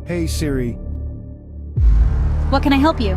Hey Siri. What can I help you?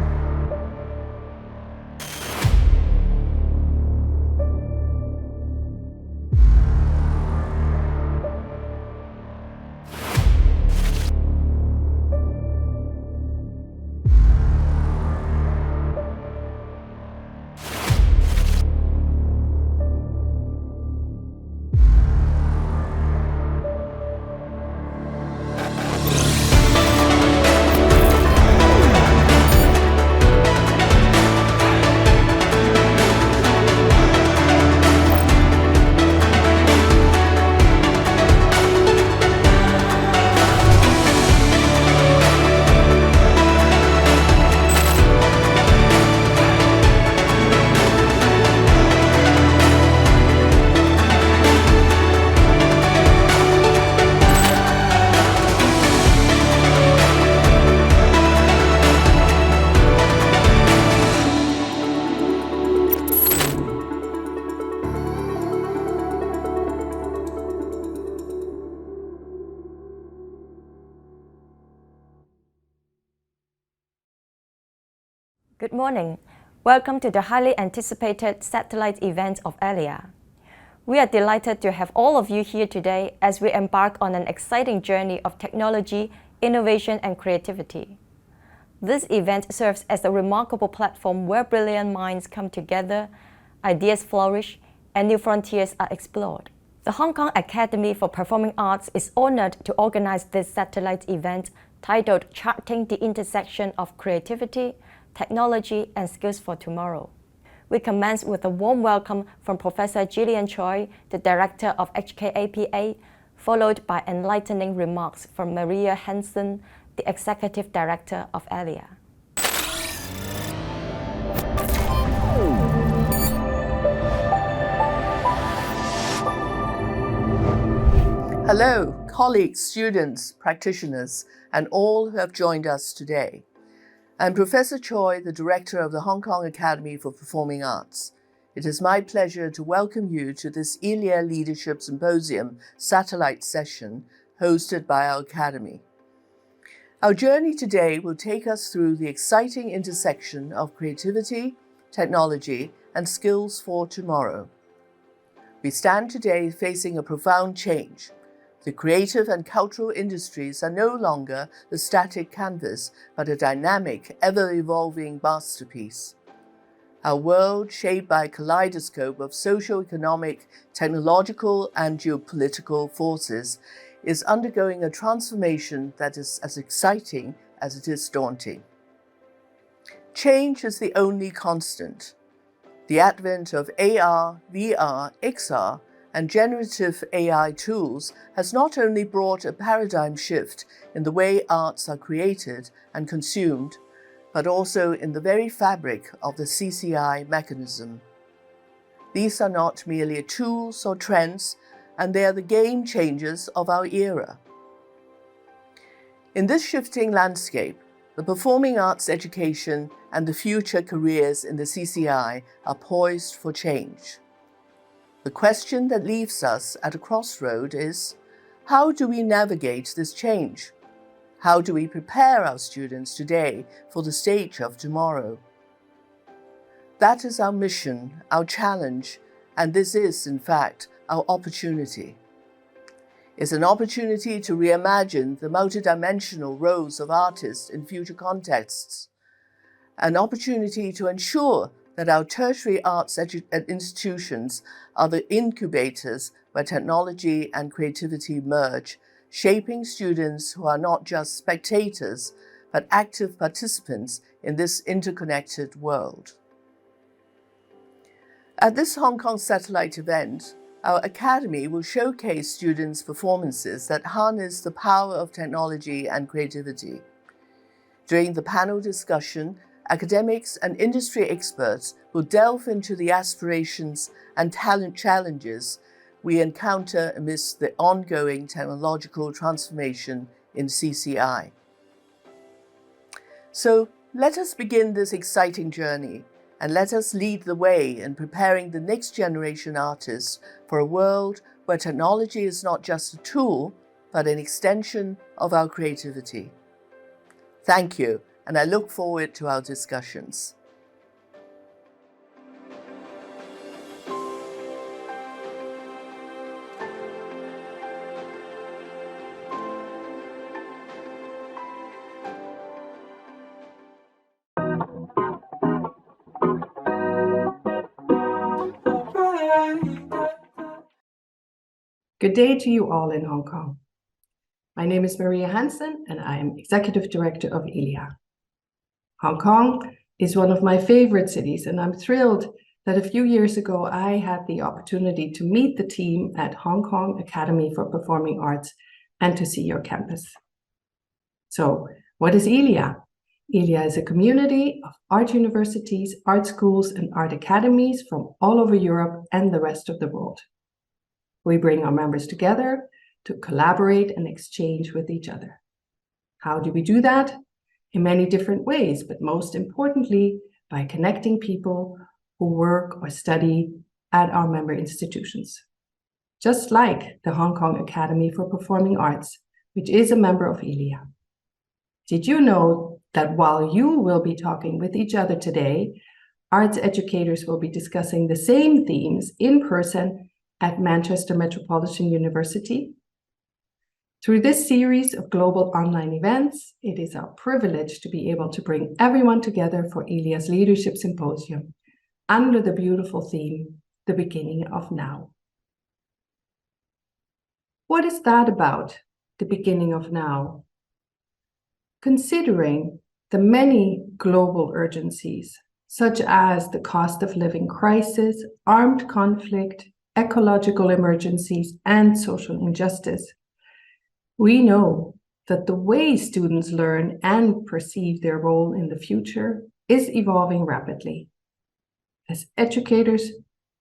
Good morning. Welcome to the highly anticipated satellite event of ELIA. We are delighted to have all of you here today as we embark on an exciting journey of technology, innovation, and creativity. This event serves as a remarkable platform where brilliant minds come together, ideas flourish, and new frontiers are explored. The Hong Kong Academy for Performing Arts is honored to organize this satellite event titled Charting the Intersection of Creativity, Technology and Skills for Tomorrow. We commence with a warm welcome from Professor Gillian Choi, the Director of HKAPA, followed by enlightening remarks from Maria Hansen, the Executive Director of ELIA. Hello, colleagues, students, practitioners, and all who have joined us today. I'm Professor Choi, the Director of the Hong Kong Academy for Performing Arts. It is my pleasure to welcome you to this ELIA Leadership Symposium satellite session hosted by our Academy. Our journey today will take us through the exciting intersection of creativity, technology, and skills for tomorrow. We stand today facing a profound change. The creative and cultural industries are no longer the static canvas, but a dynamic, ever-evolving masterpiece. Our world, shaped by a kaleidoscope of socio-economic, technological, and geopolitical forces, is undergoing a transformation that is as exciting as it is daunting. Change is the only constant. The advent of AR, VR, XR, and generative AI tools has not only brought a paradigm shift in the way arts are created and consumed, but also in the very fabric of the CCI mechanism. These are not merely tools or trends, and they are the game changers of our era. In this shifting landscape, the performing arts education and the future careers in the CCI are poised for change. The question that leaves us at a crossroad is, how do we navigate this change? How do we prepare our students today for the stage of tomorrow? That is our mission, our challenge, and this is, in fact, our opportunity. It's an opportunity to reimagine the multidimensional roles of artists in future contexts, an opportunity to ensure that our tertiary arts institutions are the incubators where technology and creativity merge, shaping students who are not just spectators, but active participants in this interconnected world. At this Hong Kong satellite event, our Academy will showcase students' performances that harness the power of technology and creativity. During the panel discussion, academics and industry experts will delve into the aspirations and talent challenges we encounter amidst the ongoing technological transformation in CCI. So let us begin this exciting journey, and let us lead the way in preparing the next generation artists for a world where technology is not just a tool, but an extension of our creativity. Thank you, and I look forward to our discussions. Good day to you all in Hong Kong. My name is Maria Hansen and I am Executive Director of ELIA. Hong Kong is one of my favorite cities, and I'm thrilled that a few years ago I had the opportunity to meet the team at Hong Kong Academy for Performing Arts and to see your campus. So, what is ELIA? ELIA is a community of art universities, art schools, and art academies from all over Europe and the rest of the world. We bring our members together to collaborate and exchange with each other. How do we do that? In many different ways, but most importantly, by connecting people who work or study at our member institutions. Just like the Hong Kong Academy for Performing Arts, which is a member of ELIA. Did you know that while you will be talking with each other today, arts educators will be discussing the same themes in person at Manchester Metropolitan University? Through this series of global online events, it is our privilege to be able to bring everyone together for ELIA's Leadership Symposium under the beautiful theme, The Beginning of Now. What is that about, the beginning of now? Considering the many global urgencies, such as the cost of living crisis, armed conflict, ecological emergencies, and social injustice, we know that the way students learn and perceive their role in the future is evolving rapidly. As educators,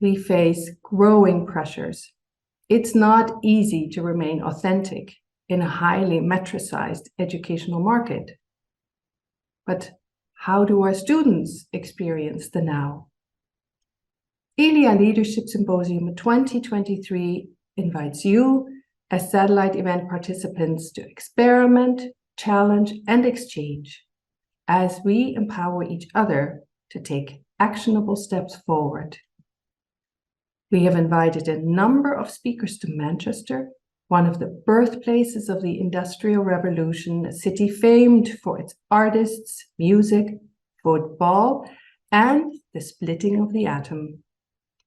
we face growing pressures. It's not easy to remain authentic in a highly metricized educational market. But how do our students experience the now? ELIA Leadership Symposium 2023 invites you as satellite event participants to experiment, challenge, and exchange as we empower each other to take actionable steps forward. We have invited a number of speakers to Manchester, one of the birthplaces of the Industrial Revolution, a city famed for its artists, music, football, and the splitting of the atom.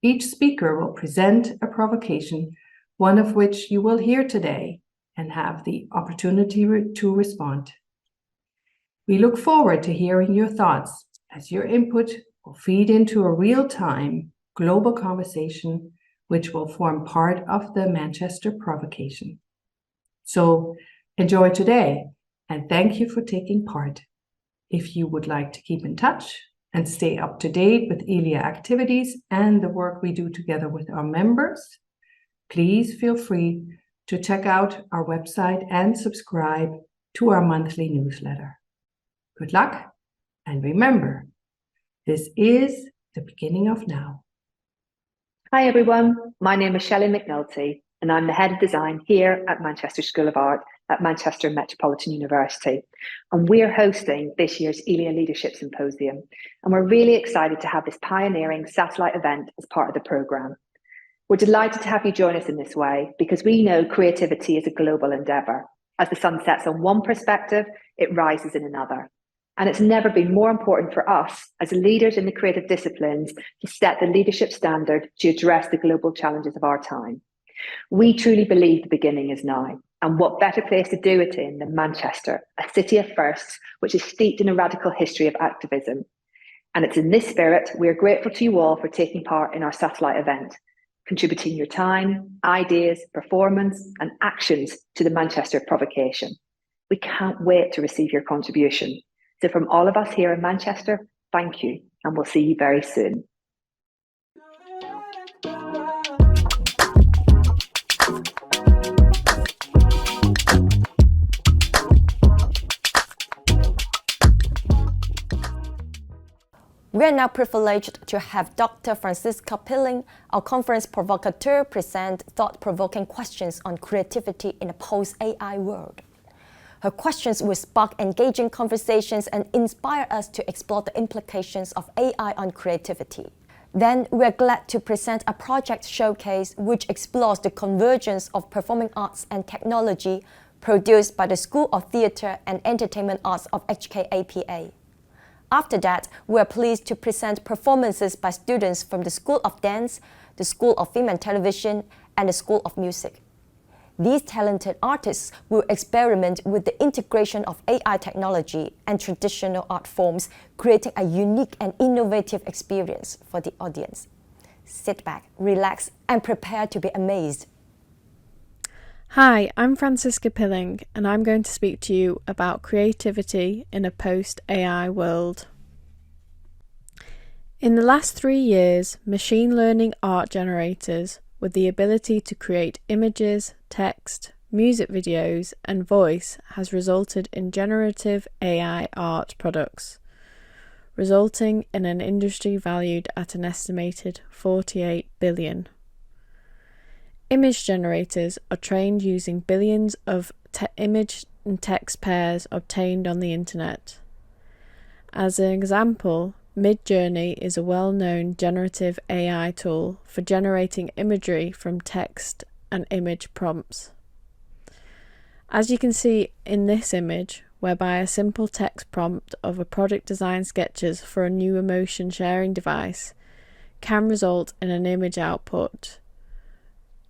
Each speaker will present a provocation, one of which you will hear today and have the opportunity to respond. We look forward to hearing your thoughts as your input will feed into a real-time global conversation which will form part of the Manchester provocation. So enjoy today and thank you for taking part. If you would like to keep in touch and stay up to date with ELIA activities and the work we do together with our members, please feel free to check out our website and subscribe to our monthly newsletter. Good luck, and remember, this is the beginning of now. Hi everyone, my name is Shelley McNulty and I'm the Head of Design here at Manchester School of Art at Manchester Metropolitan University. And we're hosting this year's ELIA Leadership Symposium. And we're really excited to have this pioneering satellite event as part of the programme. We're delighted to have you join us in this way because we know creativity is a global endeavour. As the sun sets on one perspective, it rises in another. And it's never been more important for us as leaders in the creative disciplines to set the leadership standard to address the global challenges of our time. We truly believe the beginning is now. And what better place to do it in than Manchester, a city of firsts, which is steeped in a radical history of activism. And it's in this spirit, we are grateful to you all for taking part in our satellite event, contributing your time, ideas, performance, and actions to the Manchester provocation. We can't wait to receive your contribution. So from all of us here in Manchester, thank you, and we'll see you very soon. We are now privileged to have Dr. Francisca Pilling, our conference provocateur, present thought-provoking questions on creativity in a post-AI world. Her questions will spark engaging conversations and inspire us to explore the implications of AI on creativity. Then we're glad to present a project showcase which explores the convergence of performing arts and technology produced by the School of Theatre and Entertainment Arts of HKAPA. After that, we are pleased to present performances by students from the School of Dance, the School of Film and Television, and the School of Music. These talented artists will experiment with the integration of AI technology and traditional art forms, creating a unique and innovative experience for the audience. Sit back, relax, and prepare to be amazed. Hi, I'm Francisca Pilling, and I'm going to speak to you about creativity in a post-AI world. In the last 3 years, machine learning art generators with the ability to create images, text, music videos, and voice has resulted in generative AI art products, resulting in an industry valued at an estimated $48 billion. Image generators are trained using billions of image and text pairs obtained on the internet. As an example, Midjourney is a well-known generative AI tool for generating imagery from text and image prompts. As you can see in this image, whereby a simple text prompt of a product design sketches for a new emotion sharing device can result in an image output.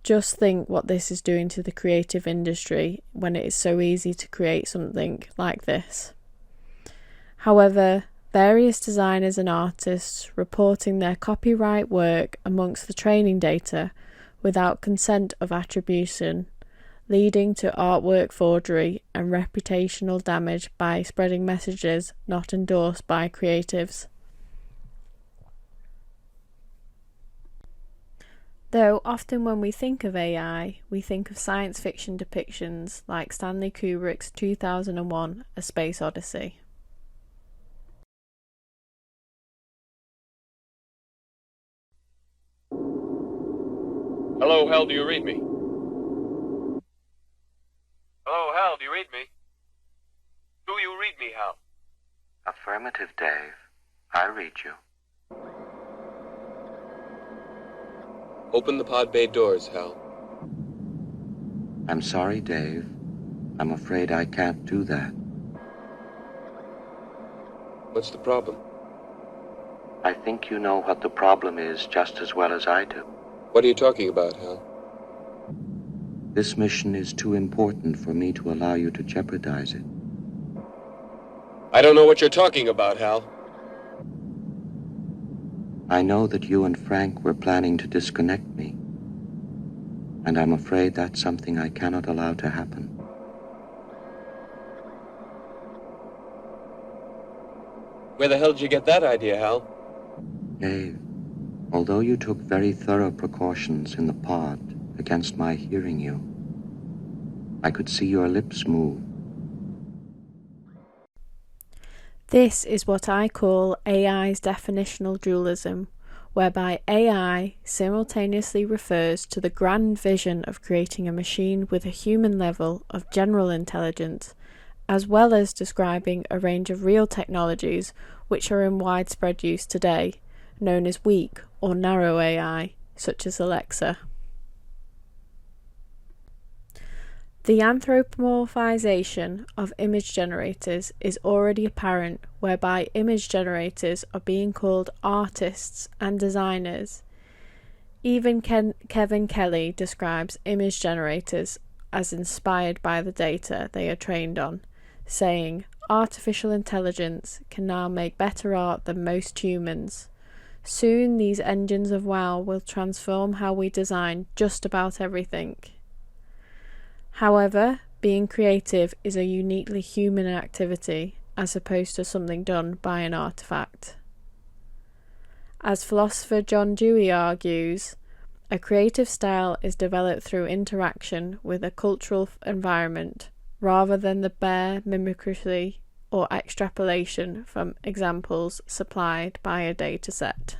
Just think what this is doing to the creative industry when it is so easy to create something like this. However, various designers and artists reporting their copyright work amongst the training data without consent of attribution, leading to artwork forgery and reputational damage by spreading messages not endorsed by creatives. Though often when we think of AI, we think of science fiction depictions like Stanley Kubrick's 2001: A Space Odyssey. Hello, Hal, do you read me? Hello, Hal, do you read me? Do you read me, Hal? Affirmative, Dave. I read you. Open the pod bay doors, Hal. I'm sorry, Dave. I'm afraid I can't do that. What's the problem? I think you know what the problem is just as well as I do. What are you talking about, Hal? This mission is too important for me to allow you to jeopardize it. I don't know what you're talking about, Hal. I know that you and Frank were planning to disconnect me, and I'm afraid that's something I cannot allow to happen. Where the hell did you get that idea, Hal? Dave, although you took very thorough precautions in the pod against my hearing you, I could see your lips move. This is what I call AI's definitional dualism, whereby AI simultaneously refers to the grand vision of creating a machine with a human level of general intelligence, as well as describing a range of real technologies which are in widespread use today, known as weak or narrow AI, such as Alexa. The anthropomorphization of image generators is already apparent, whereby image generators are being called artists and designers. Even Kevin Kelly describes image generators as inspired by the data they are trained on, saying, "Artificial intelligence can now make better art than most humans. Soon these engines of wow will transform how we design just about everything." However, being creative is a uniquely human activity as opposed to something done by an artifact. As philosopher John Dewey argues, a creative style is developed through interaction with a cultural environment rather than the bare mimicry or extrapolation from examples supplied by a dataset.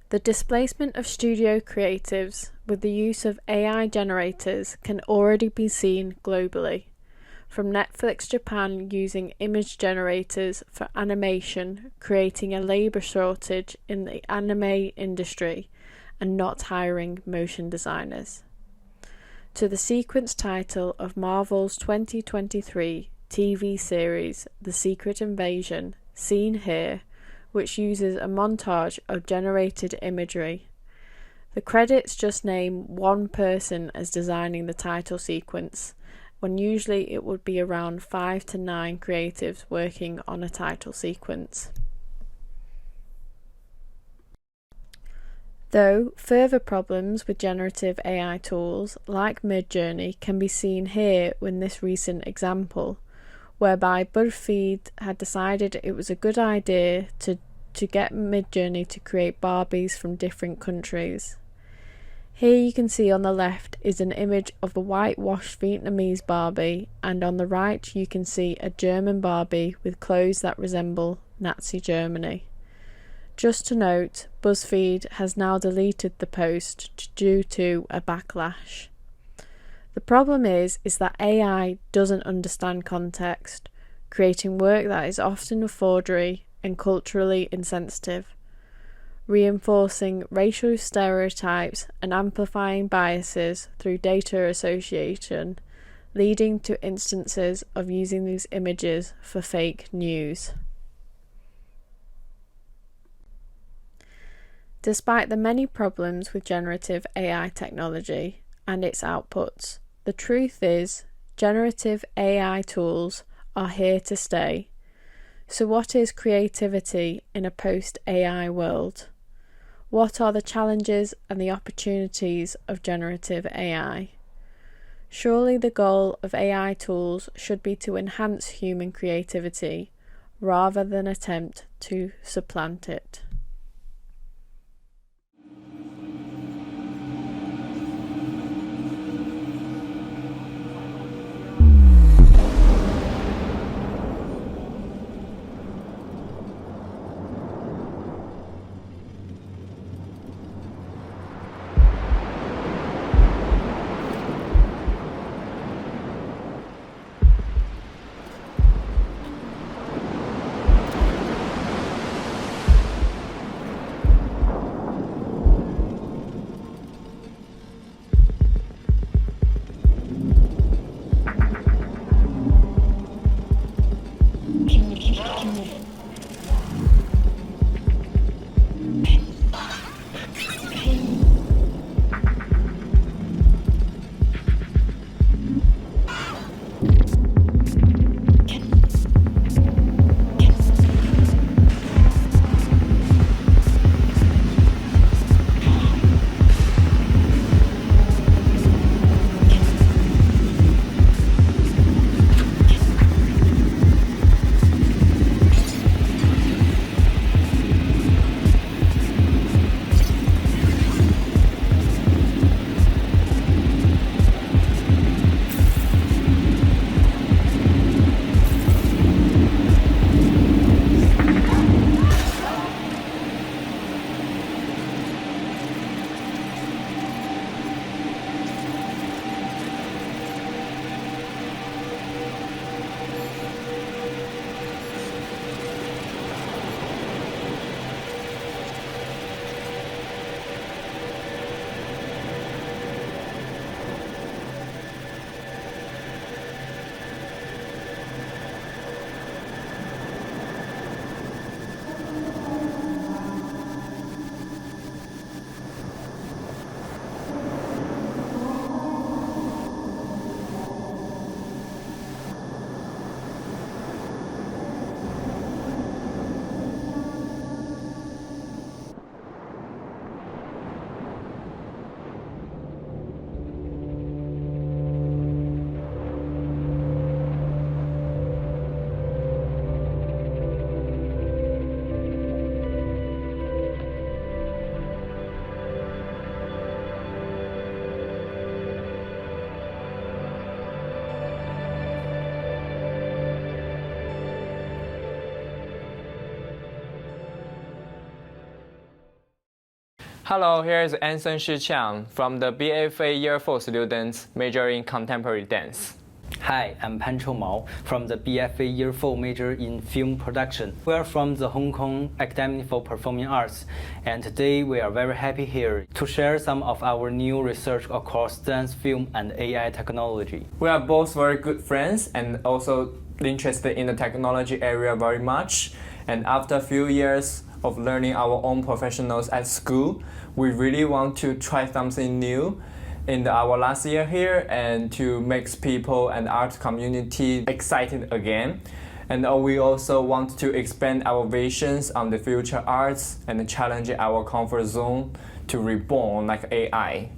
The displacement of studio creatives with the use of AI generators can already be seen globally, from Netflix Japan using image generators for animation, creating a labour shortage in the anime industry and not hiring motion designers, to the sequence title of Marvel's 2023 TV series The Secret Invasion, seen here, which uses a montage of generated imagery. The credits just name one person as designing the title sequence, when usually it would be around 5 to 9 creatives working on a title sequence. Though further problems with generative AI tools like Midjourney can be seen here in this recent example, whereby BuzzFeed had decided it was a good idea to get Midjourney to create Barbies from different countries. Here you can see on the left is an image of the whitewashed Vietnamese Barbie, and on the right you can see a German Barbie with clothes that resemble Nazi Germany. Just to note, BuzzFeed has now deleted the post due to a backlash. The problem is that AI doesn't understand context, creating work that is often a forgery and culturally insensitive, reinforcing racial stereotypes and amplifying biases through data association, leading to instances of using these images for fake news. Despite the many problems with generative AI technology and its outputs, the truth is, generative AI tools are here to stay. So what is creativity in a post-AI world? What are the challenges and the opportunities of generative AI? Surely the goal of AI tools should be to enhance human creativity rather than attempt to supplant it. Hello, here is Anson Shiqiang from the BFA Year 4 students majoring in contemporary dance. Hi, I'm Pan Chou Mao from the BFA Year 4 major in film production. We are from the Hong Kong Academy for Performing Arts, and today we are very happy here to share some of our new research across dance, film, and AI technology. We are both very good friends and also interested in the technology area very much. And after a few years of learning our own professionals at school, we really want to try something new in our last year here and to make people and art community excited again. And we also want to expand our visions on the future arts and challenge our comfort zone to reborn like AI.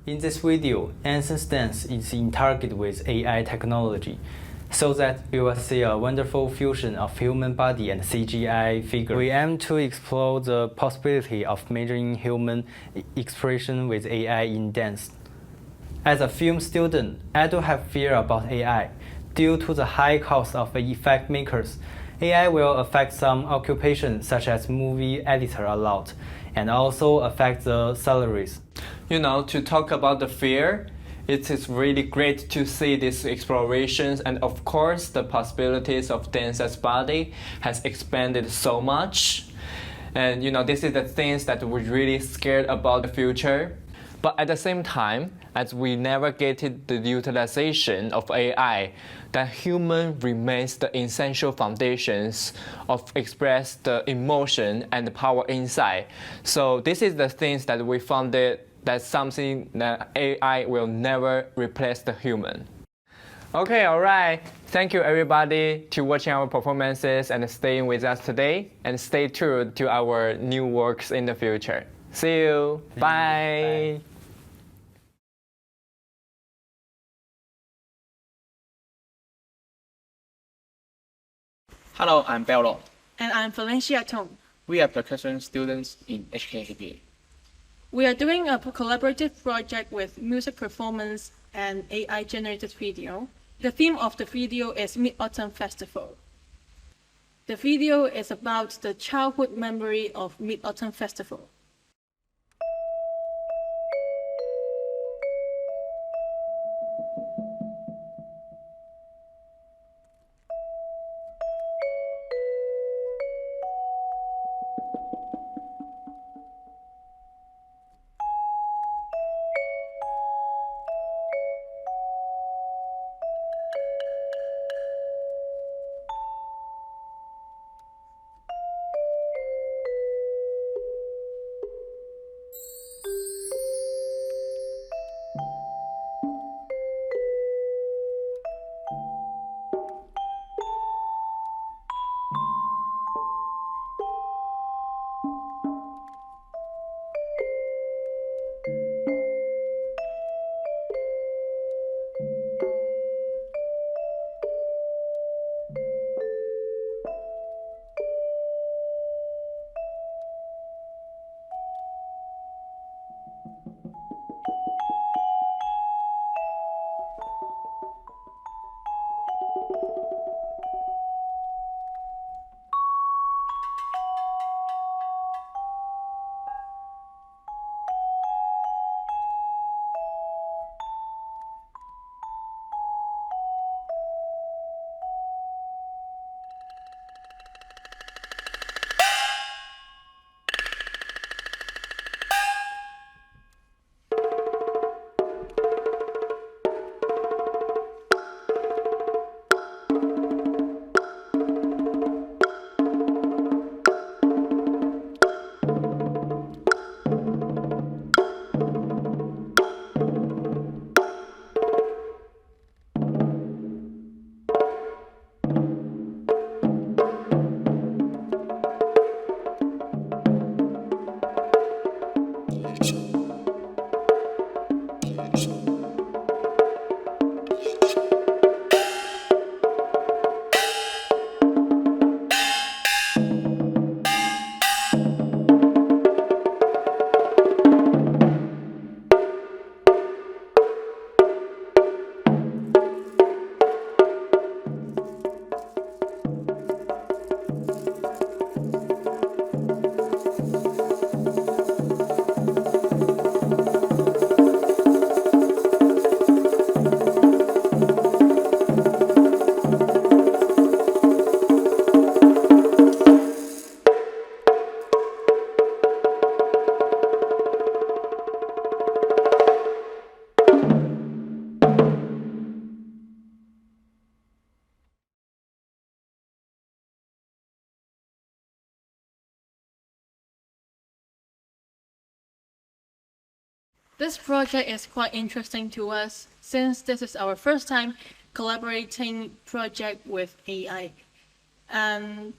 In this video, Anson's dance is integrated with AI technology, so that you will see a wonderful fusion of human body and CGI figure. We aim to explore the possibility of measuring human expression with AI in dance. As a film student, I do have fear about AI. Due to the high cost of effect makers, AI will affect some occupations such as movie editor a lot, and also affect the salaries. You know, to talk about the fear, it is really great to see these explorations, and of course the possibilities of dancer's body has expanded so much. And you know, this is the things that we're really scared about the future. But at the same time, as we navigated the utilization of AI, that human remains the essential foundations of express the emotion and the power inside. So this is the things that we found that's something that AI will never replace the human. Okay, alright. Thank you everybody to watching our performances and staying with us today, and stay tuned to our new works in the future. See you. Bye. Hello, I'm Bello. And I'm Valencia Tong. We are percussion students in HKAB. We are doing a collaborative project with music performance and AI-generated video. The theme of the video is Mid-Autumn Festival. The video is about the childhood memory of Mid-Autumn Festival. This project is quite interesting to us since this is our first time collaborating project with AI. And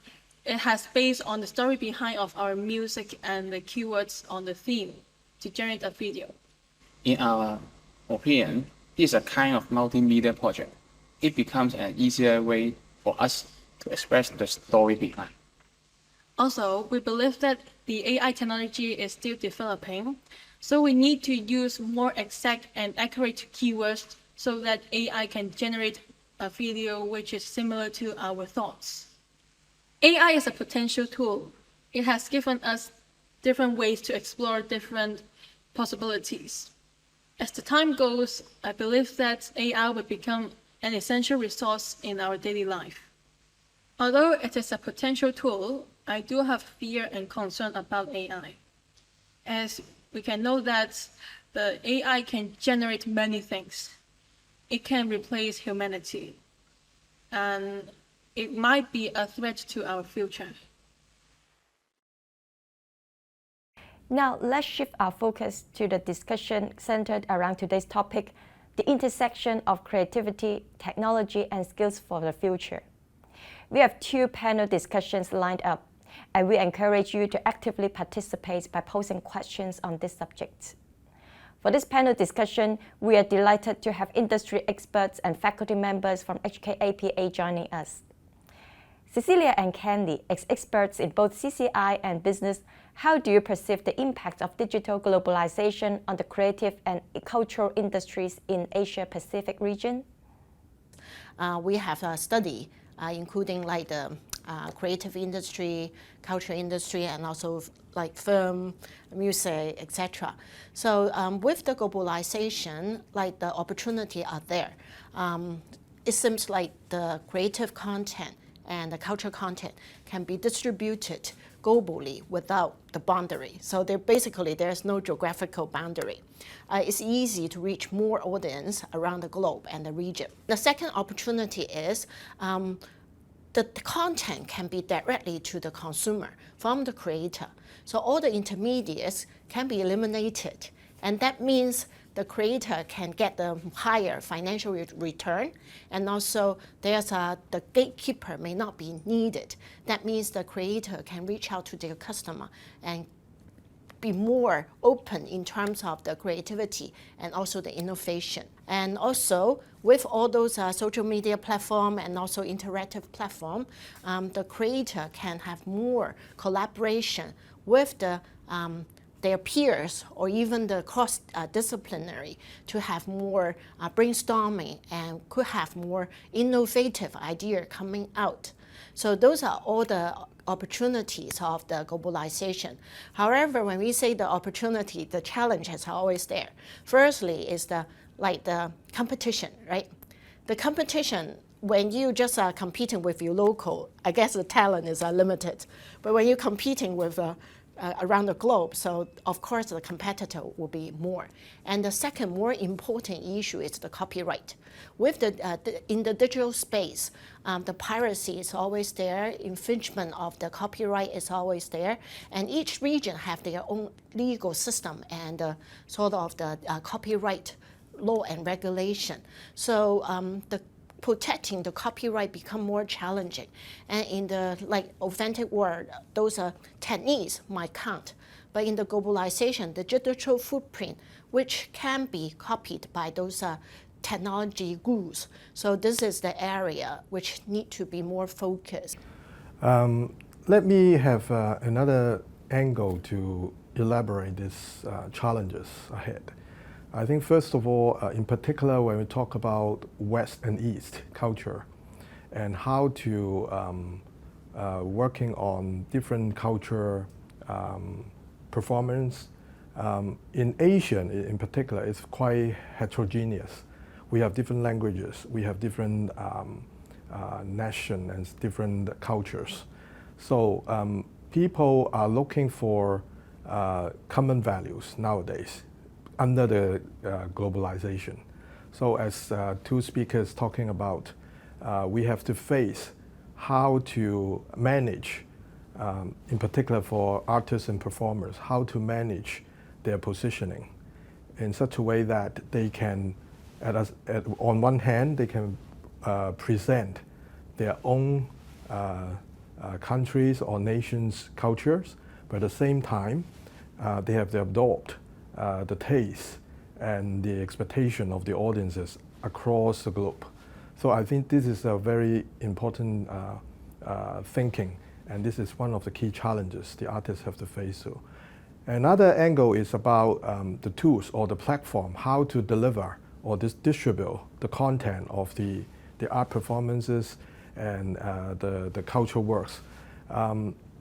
it has based on the story behind of our music and the keywords on the theme to generate a video. In our opinion, this is a kind of multimedia project. It becomes an easier way for us to express the story behind. Also, we believe that the AI technology is still developing, so we need to use more exact and accurate keywords so that AI can generate a video which is similar to our thoughts. AI is a potential tool. It has given us different ways to explore different possibilities. As the time goes, I believe that AI will become an essential resource in our daily life. Although it is a potential tool, I do have fear and concern about AI. As we can know that the AI can generate many things. It can replace humanity, and it might be a threat to our future. Now, let's shift our focus to the discussion centered around today's topic, the intersection of creativity, technology, and skills for the future. We have 2 panel discussions lined up, and we encourage you to actively participate by posing questions on this subject. For this panel discussion, we are delighted to have industry experts and faculty members from HKAPA joining us. Cecilia and Candy, experts in both CCI and business, how do you perceive the impact of digital globalization on the creative and cultural industries in Asia-Pacific region? We have a study including like the creative industry, cultural industry, and also like film, music, etc. So with the globalization, like the opportunity are there. It seems like the creative content and the cultural content can be distributed globally without the boundary. So there's no geographical boundary. It's easy to reach more audience around the globe and the region. The second opportunity is the content can be directly to the consumer from the creator. So all the intermediates can be eliminated. And that means the creator can get the higher financial return, and also the gatekeeper may not be needed. That means the creator can reach out to their customer and be more open in terms of the creativity and also the innovation. And also with all those social media platform and also interactive platform, the creator can have more collaboration with their peers or even the cross-disciplinary to have more brainstorming and could have more innovative idea coming out. So those are all the opportunities of the globalization. However, when we say the opportunity, the challenge is always there. Firstly is the competition, right? The competition, when you just are competing with your local, I guess the talent is limited. But when you're competing with around the globe, so of course the competitor will be more. And the second more important issue is the copyright. With in the digital space, the piracy is always there, infringement of the copyright is always there, and each region have their own legal system and sort of the copyright law and regulation. So protecting the copyright become more challenging. And in the authentic world, those techniques might count. But in the globalization, the digital footprint, which can be copied by those technology gurus. So this is the area which need to be more focused. Let me have another angle to elaborate these challenges ahead. I think first of all, in particular, when we talk about West and East culture and how to working on different culture performance, in Asian in particular, it's quite heterogeneous. We have different languages, we have different nations and different cultures. So people are looking for common values nowadays under the globalization. So as 2 speakers talking about, we have to face how to manage, in particular for artists and performers, how to manage their positioning in such a way that they can, on one hand, they can present their own countries or nations' cultures, but at the same time, they have to adopt the taste and the expectation of the audiences across the globe. So I think this is a very important thinking, and this is one of the key challenges the artists have to face through. Another angle is about the tools or the platform, how to deliver or distribute the content of the art performances and the cultural works.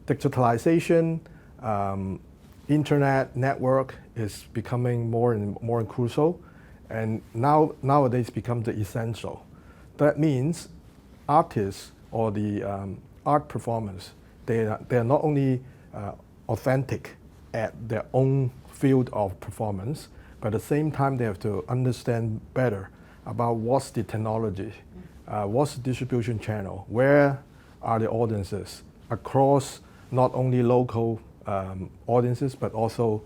Digitalization, internet network is becoming more and more crucial, and nowadays become the essential. That means artists or the art performers, they are not only authentic at their own field of performance, but at the same time they have to understand better about what's the technology, what's the distribution channel, where are the audiences across not only local audiences but also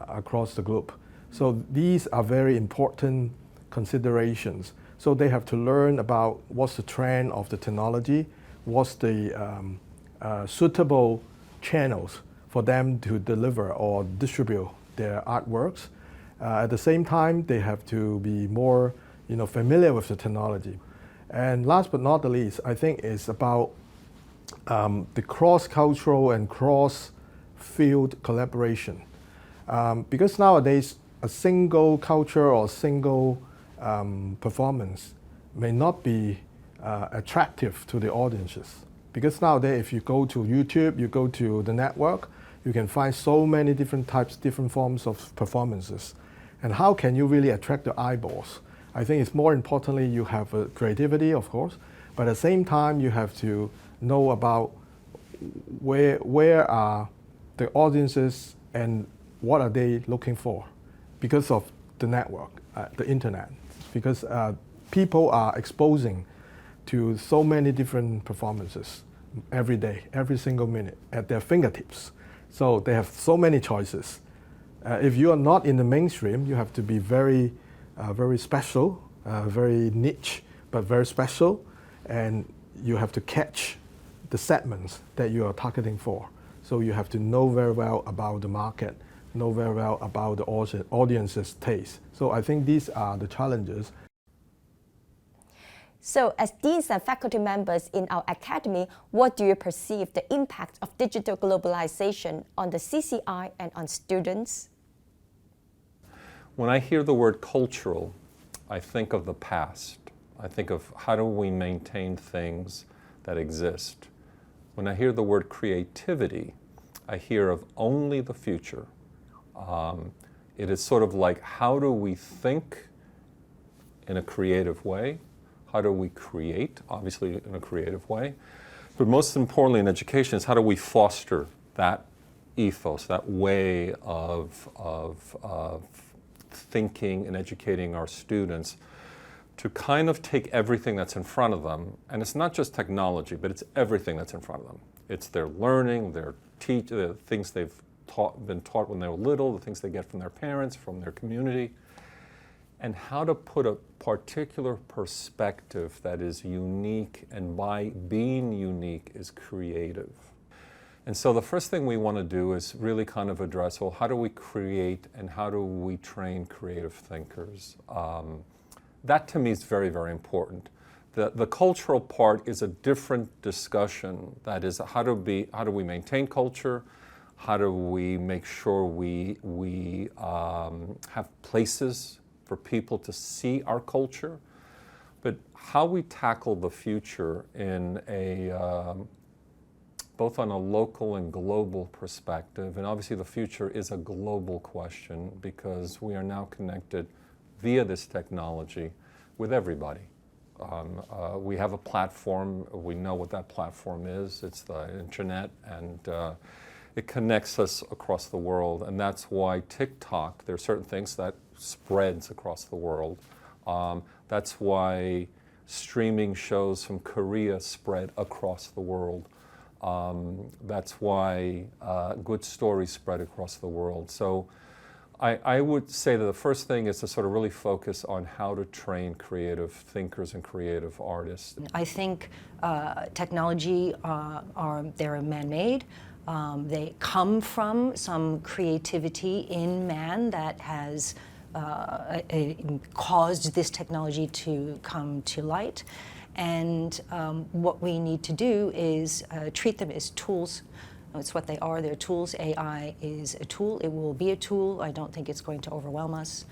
across the globe. So these are very important considerations. So they have to learn about what's the trend of the technology, what's the suitable channels for them to deliver or distribute their artworks. At the same time, they have to be more familiar with the technology. And last but not the least, I think it's about the cross-cultural and cross-field collaboration. Because nowadays, a single culture or single performance may not be attractive to the audiences. Because nowadays, if you go to YouTube, you go to the network, you can find so many different types, different forms of performances. And how can you really attract the eyeballs? I think it's more importantly, you have creativity, of course, but at the same time, you have to know about where are the audiences and what are they looking for because of the network, the internet. Because people are exposing to so many different performances every day, every single minute at their fingertips. So they have so many choices. If you are not in the mainstream, you have to be very special, very niche, but very special, and you have to catch the segments that you are targeting for. So you have to know very well about the market, know very well about the audience's taste. So I think these are the challenges. So as deans and faculty members in our academy, what do you perceive the impact of digital globalization on the CCI and on students? When I hear the word cultural, I think of the past. I think of how do we maintain things that exist. When I hear the word creativity, I hear of only the future. It is sort of like, how do we think in a creative way? How do we create, obviously in a creative way? But most importantly in education is how do we foster that ethos, that way of thinking and educating our students to kind of take everything that's in front of them, and it's not just technology, but it's everything that's in front of them. It's their learning, the things they've been taught when they were little, the things they get from their parents, from their community, and how to put a particular perspective that is unique, and by being unique is creative. And so the first thing we want to do is really kind of address, well, how do we create and how do we train creative thinkers? That to me is very, very important. The cultural part is a different discussion. That is, how do we maintain culture? How do we make sure we have places for people to see our culture? But how we tackle the future in both on a local and global perspective, and obviously the future is a global question because we are now connected via this technology with everybody. We have a platform, we know what that platform is, it's the internet, and it connects us across the world, and that's why TikTok, there are certain things that spreads across the world. That's why streaming shows from Korea spread across the world. That's why good stories spread across the world. So I would say that the first thing is to sort of really focus on how to train creative thinkers and creative artists. I think technology they're man-made. They come from some creativity in man that has caused this technology to come to light. And what we need to do is treat them as tools. It's what they are, they're tools. AI is a tool, it will be a tool. I don't think it's going to overwhelm us.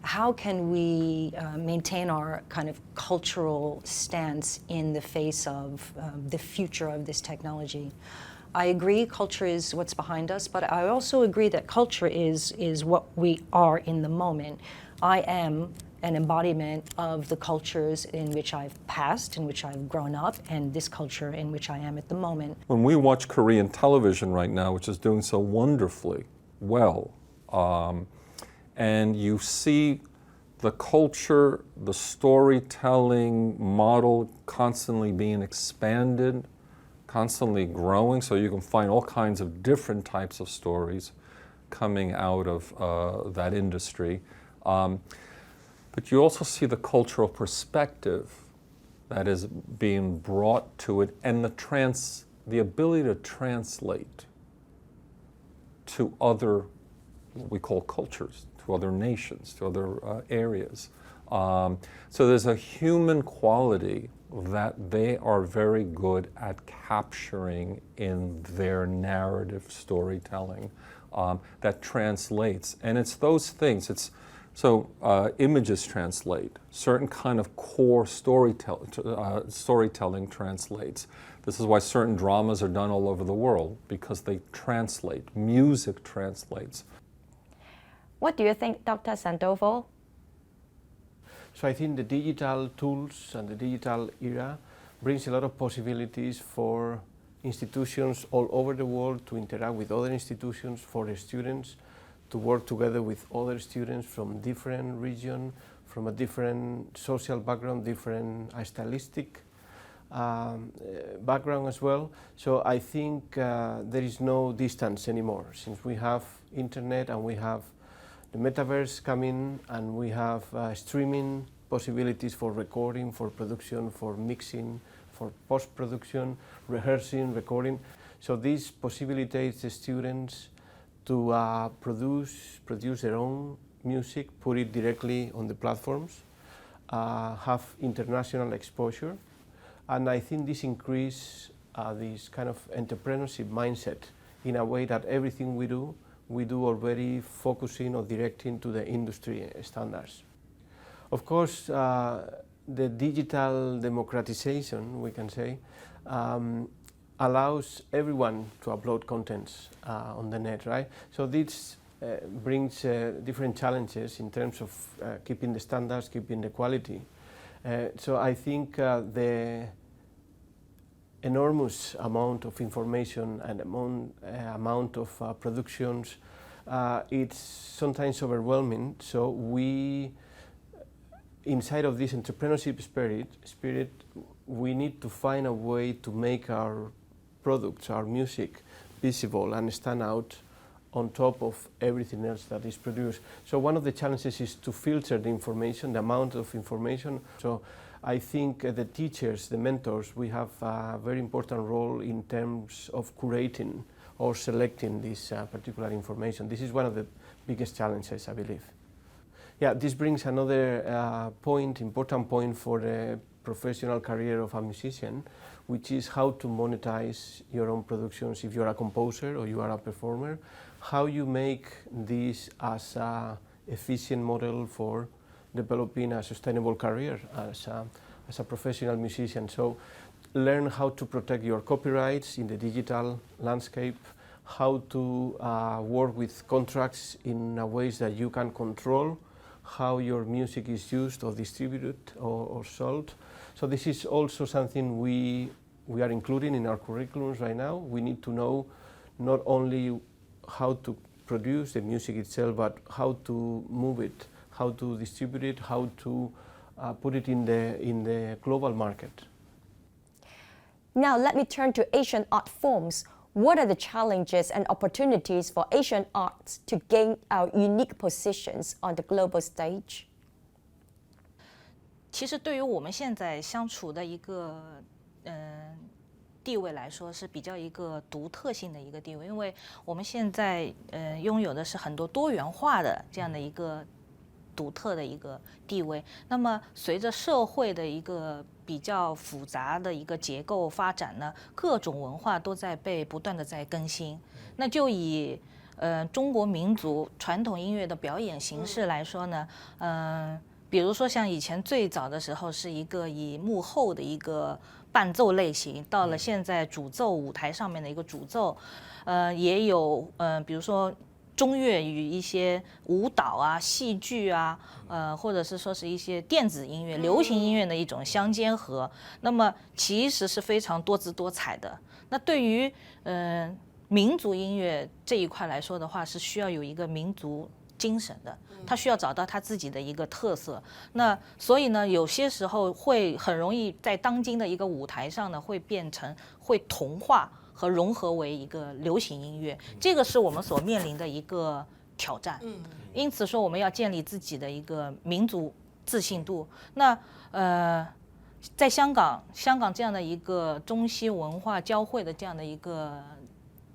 How can we maintain our kind of cultural stance in the face of the future of this technology? I agree culture is what's behind us, but I also agree that culture is what we are in the moment. I am an embodiment of the cultures in which I've passed, in which I've grown up, and this culture in which I am at the moment. When we watch Korean television right now, which is doing so wonderfully well, and you see the culture, the storytelling model constantly being expanded, constantly growing, so you can find all kinds of different types of stories coming out of that industry. But you also see the cultural perspective that is being brought to it, and the ability to translate to other, what we call cultures, to other nations, to other areas. So there's a human quality that they are very good at capturing in their narrative storytelling that translates. And it's those things. Images translate. Certain kind of core storytelling translates. This is why certain dramas are done all over the world, because they translate. Music translates. What do you think, Dr. Sandoval? So I think the digital tools and the digital era brings a lot of possibilities for institutions all over the world to interact with other institutions, for the students to work together with other students from different regions, from a different social background, different stylistic background as well. So I think there is no distance anymore, since we have internet and we have the metaverse coming, and we have streaming possibilities for recording, for production, for mixing, for post-production, rehearsing, recording. So this possibilitates the students to produce their own music, put it directly on the platforms, have international exposure, and I think this increases this kind of entrepreneurship mindset in a way that everything we do already focusing or directing to the industry standards. Of course, the digital democratization, we can say, allows everyone to upload contents on the net, right? So this brings different challenges in terms of keeping the standards, keeping the quality. So I think the enormous amount of information and amount of productions, it's sometimes overwhelming. So we, inside of this entrepreneurship spirit, we need to find a way to make our products, our music, visible and stand out on top of everything else that is produced. So one of the challenges is to filter the information, the amount of information. So I think the teachers, the mentors, we have a very important role in terms of curating or selecting this particular information. This is one of the biggest challenges, I believe. Yeah, this brings another important point for the professional career of a musician, which is how to monetize your own productions. If you're a composer or you are a performer, how you make this as an efficient model for developing a sustainable career as a professional musician. So learn how to protect your copyrights in the digital landscape, how to work with contracts in ways that you can control how your music is used or distributed or sold. So this is also something we are including in our curriculums right now. We need to know not only how to produce the music itself, but how to move it, how to distribute it, how to put it in the global market. Now let me turn to Asian art forms. what are the challenges and opportunities for Asian arts to gain our unique positions on the global stage? 其实对于我们现在相处的一个地位来说，是比较一个独特性的一个地位，因为我们现在拥有的是很多多元化的这样的一个独特的一个地位。那么随着社会的一个比较复杂的一个结构发展呢，各种文化都在被不断的在更新。那就以中国民族传统音乐的表演形式来说呢，比如说像以前最早的时候是一个以幕后的一个伴奏类型，到了现在主奏舞台上面的一个主奏，也有比如说中乐与一些舞蹈啊、戏剧啊，或者是说是一些电子音乐、流行音乐的一种相结合，那么其实是非常多姿多彩的。那对于民族音乐这一块来说的话，是需要有一个民族精神的，他需要找到他自己的一个特色。那所以呢，有些时候会很容易在当今的一个舞台上呢，会变成会同化和融合为一个流行音乐，这个是我们所面临的一个挑战。因此说我们要建立自己的一个民族自信度。那在香港这样的一个中西文化交汇的这样的一个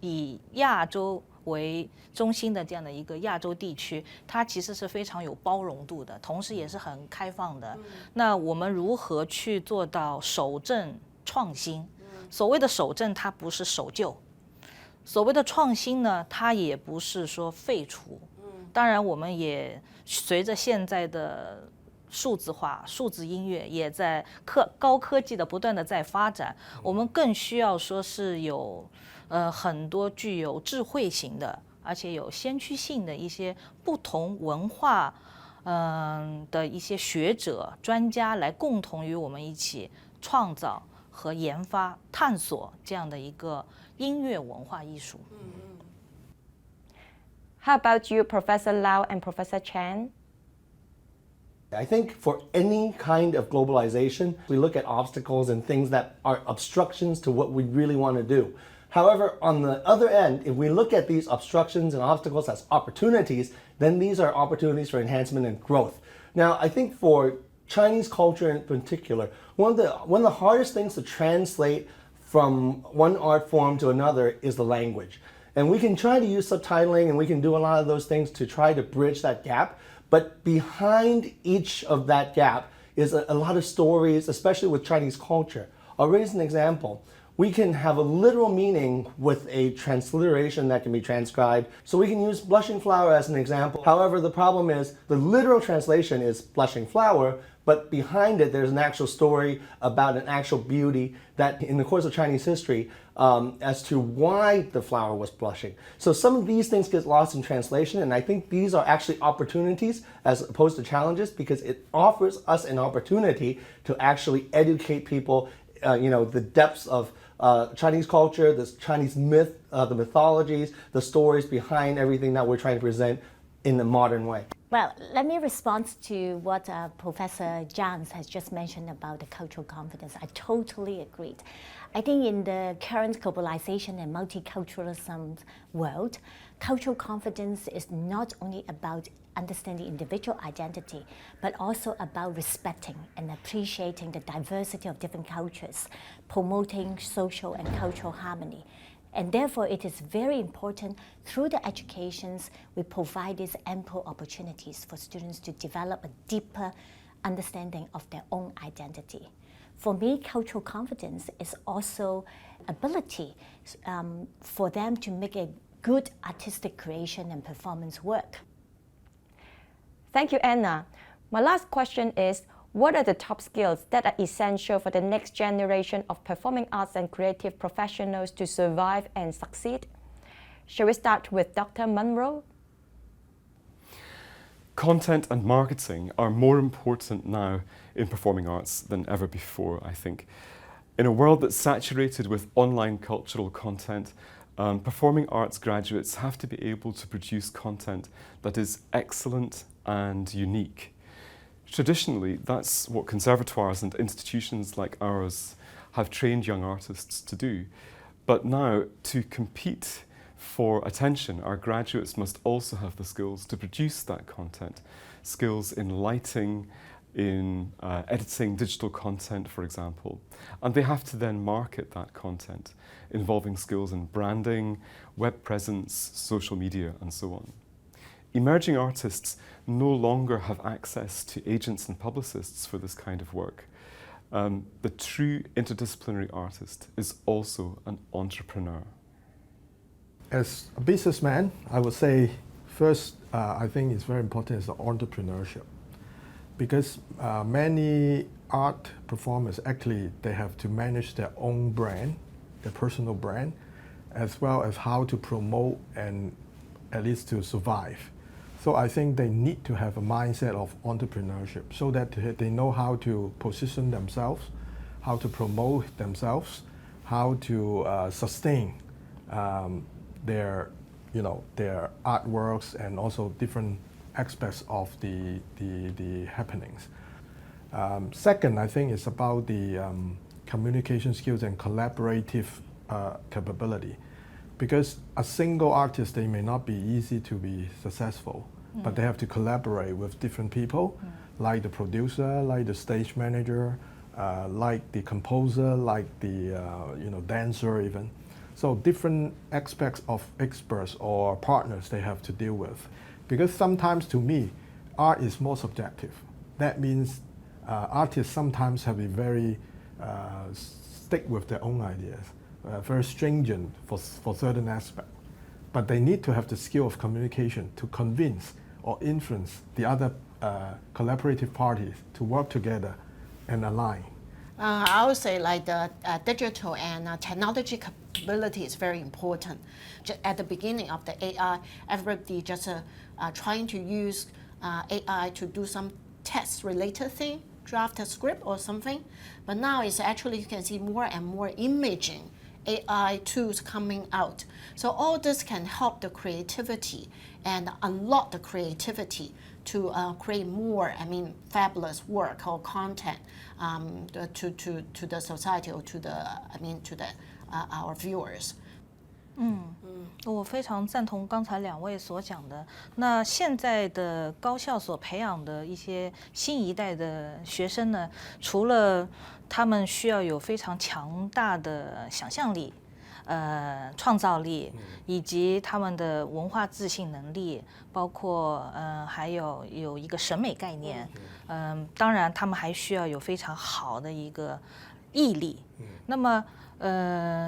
以亚洲为中心的这样的一个亚洲地区，它其实是非常有包容度的，同时也是很开放的。那我们如何去做到守正创新？所谓的守正，它不是守旧；所谓的创新呢，它也不是说废除。当然，我们也随着现在的数字化、数字音乐也在高科技的不断的在发展，我们更需要说是有很多具有智慧型的，而且有先驱性的一些不同文化的一些学者、专家来共同与我们一起创造和研发、探索这样的一个音乐文化艺术。How about you, Professor Lau and Professor Chan? I think for any kind of globalization, we look at obstacles and things that are obstructions to what we really want to do. However, on the other end, if we look at these obstructions and obstacles as opportunities, then these are opportunities for enhancement and growth. Now, I think for Chinese culture in particular, one of the hardest things to translate from one art form to another is the language. And we can try to use subtitling and we can do a lot of those things to try to bridge that gap. But behind each of that gap is a lot of stories, especially with Chinese culture. I'll raise an example. We can have a literal meaning with a transliteration that can be transcribed. So we can use blushing flower as an example. However, the problem is the literal translation is blushing flower, but behind it there's an actual story about an actual beauty that in the course of Chinese history as to why the flower was blushing. So some of these things get lost in translation, and I think these are actually opportunities as opposed to challenges, because it offers us an opportunity to actually educate people, the depths of Chinese culture, the Chinese myth, the mythologies, the stories behind everything that we're trying to present in the modern way. Well, let me respond to what Professor Jans has just mentioned about the cultural confidence. I totally agree. I think in the current globalization and multiculturalism world, cultural confidence is not only about understanding individual identity, but also about respecting and appreciating the diversity of different cultures, promoting social and cultural harmony. And therefore, it is very important through the educations, we provide these ample opportunities for students to develop a deeper understanding of their own identity. For me, cultural confidence is also ability for them to make a good artistic creation and performance work. Thank you, Anna. My last question is, what are the top skills that are essential for the next generation of performing arts and creative professionals to survive and succeed? Shall we start with Dr. Munro? Content and marketing are more important now in performing arts than ever before, I think. In a world that's saturated with online cultural content, performing arts graduates have to be able to produce content that is excellent and unique. Traditionally, that's what conservatoires and institutions like ours have trained young artists to do. But now, to compete for attention, our graduates must also have the skills to produce that content. Skills in lighting, in editing digital content, for example. And they have to then market that content, involving skills in branding, web presence, social media, and so on. Emerging artists no longer have access to agents and publicists for this kind of work. The true interdisciplinary artist is also an entrepreneur. As a businessman, I would say first, I think it's very important is the entrepreneurship. Because many art performers, actually, they have to manage their own brand, their personal brand, as well as how to promote and at least to survive. So I think they need to have a mindset of entrepreneurship so that they know how to position themselves, how to promote themselves, how to sustain their artworks and also different aspects of the happenings. Second, I think it's about the communication skills and collaborative capability. Because a single artist, they may not be easy to be successful, but they have to collaborate with different people, like the producer, like the stage manager, like the composer, like the dancer even. So different aspects of experts or partners they have to deal with. Because sometimes to me, art is more subjective. That means artists sometimes have a very stick with their own ideas, very stringent for certain aspects. But they need to have the skill of communication to convince or influence the other collaborative parties to work together and align. I would say like the digital and technology capability is very important. At the beginning of the AI, everybody just trying to use AI to do some text-related thing, draft a script or something. But now it's actually, you can see more and more imaging AI tools coming out. So all this can help the creativity and unlock the creativity to create more, fabulous work or content to the society or to our viewers. 我非常赞同刚才两位所讲的。那现在的高校所培养的一些新一代的学生呢，除了他们需要有非常强大的想象力、创造力，以及他们的文化自信能力，包括还有一个审美概念。当然他们还需要有非常好的一个毅力。那么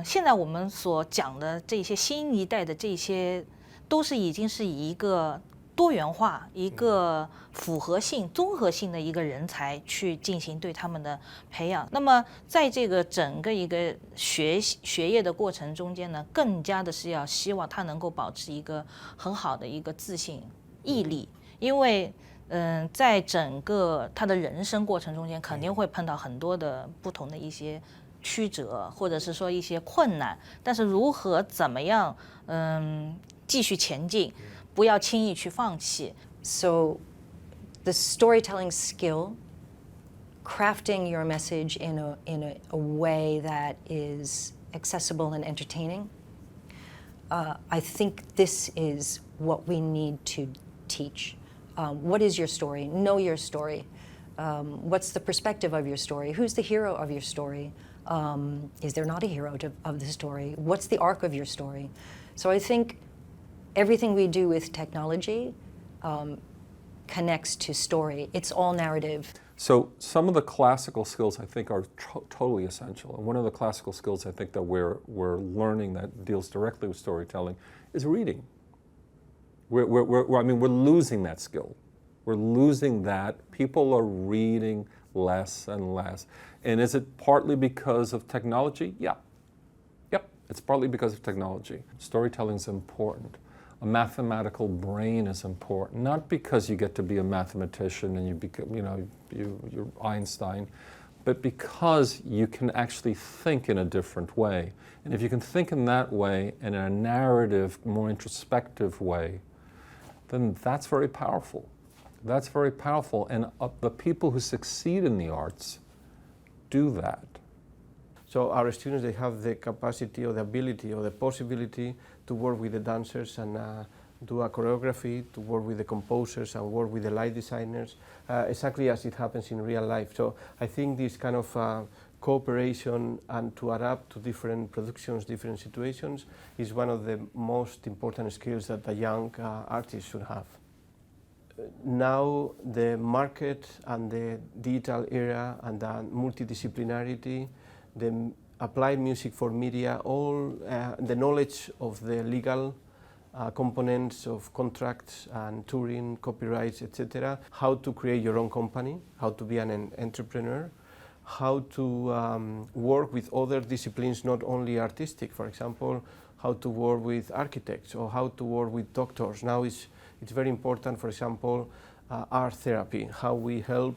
现在我们所讲的这些新一代的这些，都是已经是以一个多元化、一个复合性、综合性的一个人才去进行对他们的培养。那么在这个整个一个学业的过程中间呢，更加的是要希望他能够保持一个很好的一个自信、毅力，因为在整个他的人生过程中间，肯定会碰到很多的不同的一些曲折，或者是说一些困难，但是如何怎么样继续前进，不要轻易去放弃。 So the storytelling skill, crafting your message in a way that is accessible and entertaining, I think this is what we need to teach. What is your story? Know your story. What's the perspective of your story? Who's the hero of your story? Is there not a hero of the story? What's the arc of your story? So I think everything we do with technology connects to story. It's all narrative. So some of the classical skills I think are totally essential. And one of the classical skills I think that we're learning that deals directly with storytelling is reading. We're losing that skill. We're losing that. People are reading less and less. And is it partly because of technology? Yeah. Yep, it's partly because of technology. Storytelling is important. A mathematical brain is important, not because you get to be a mathematician and you become, you're Einstein, but because you can actually think in a different way. And if you can think in that way, in a narrative, more introspective way, then that's very powerful. That's very powerful. And the people who succeed in the arts do that. So our students, they have the capacity or the ability or the possibility to work with the dancers and do a choreography, to work with the composers and work with the light designers, exactly as it happens in real life. So I think this kind of cooperation and to adapt to different productions, different situations, is one of the most important skills that a young artist should have. Now the market and the digital era and the multidisciplinarity, the applied music for media, all the knowledge of the legal components of contracts and touring, copyrights, etc. How to create your own company, how to be an entrepreneur, how to work with other disciplines, not only artistic, for example, how to work with architects or how to work with doctors. Now it's very important, for example, art therapy, how we help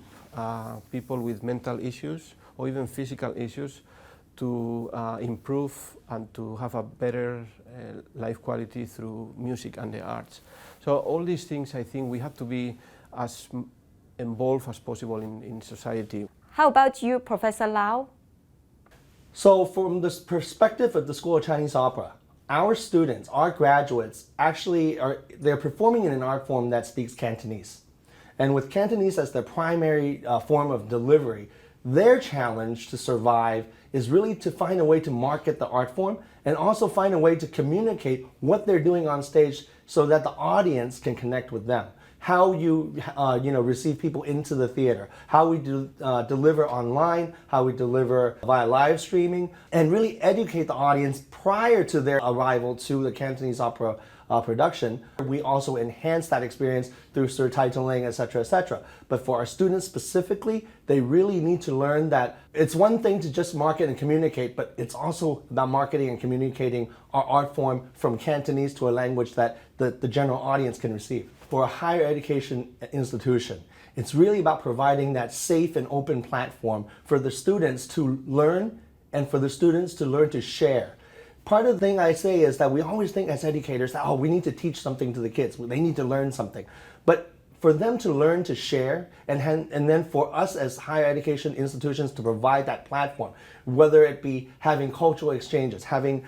people with mental issues or even physical issues to improve and to have a better life quality through music and the arts. So all these things, I think we have to be as involved as possible in society. How about you, Professor Lau? So from the perspective of the School of Chinese Opera, our students, our graduates, actually they're performing in an art form that speaks Cantonese. And with Cantonese as their primary form of delivery, their challenge to survive is really to find a way to market the art form and also find a way to communicate what they're doing on stage so that the audience can connect with them. How you receive people into the theater, how we deliver online, how we deliver via live streaming, and really educate the audience prior to their arrival to the Cantonese opera production. We also enhance that experience through surtitling, etc., etc. But for our students specifically, they really need to learn that it's one thing to just market and communicate, but it's also about marketing and communicating our art form from Cantonese to a language that the general audience can receive. For a higher education institution, it's really about providing that safe and open platform for the students to learn and for the students to learn to share. Part of the thing I say is that we always think as educators that, oh, we need to teach something to the kids. They need to learn something. But for them to learn to share and then for us as higher education institutions to provide that platform, whether it be having cultural exchanges, having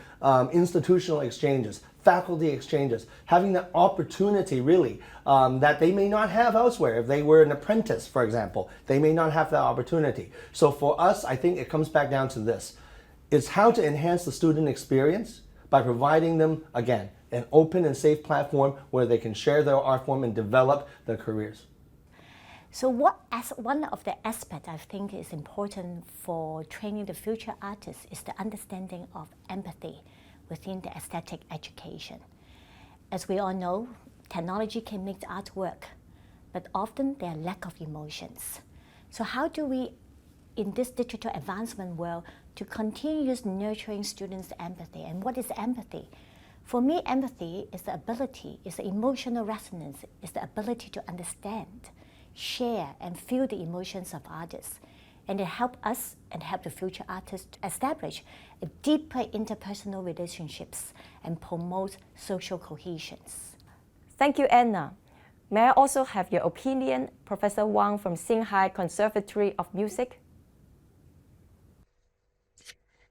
institutional exchanges, faculty exchanges, having the opportunity really that they may not have elsewhere. If they were an apprentice, for example, they may not have that opportunity. So for us, I think it comes back down to this. It's how to enhance the student experience by providing them, again, an open and safe platform where they can share their art form and develop their careers. So one of the aspects I think is important for training the future artists is the understanding of empathy within the aesthetic education. As we all know, technology can make the art work, but often there are lack of emotions. So how do we, in this digital advancement world, to continue nurturing students' empathy? And what is empathy? For me, empathy is the ability, is the emotional resonance, is the ability to understand, share, and feel the emotions of others. And it helps us and help the future artists to establish a deeper interpersonal relationships and promote social cohesions. Thank you, Anna. May I also have your opinion, Professor Wang from Shanghai Conservatory of Music?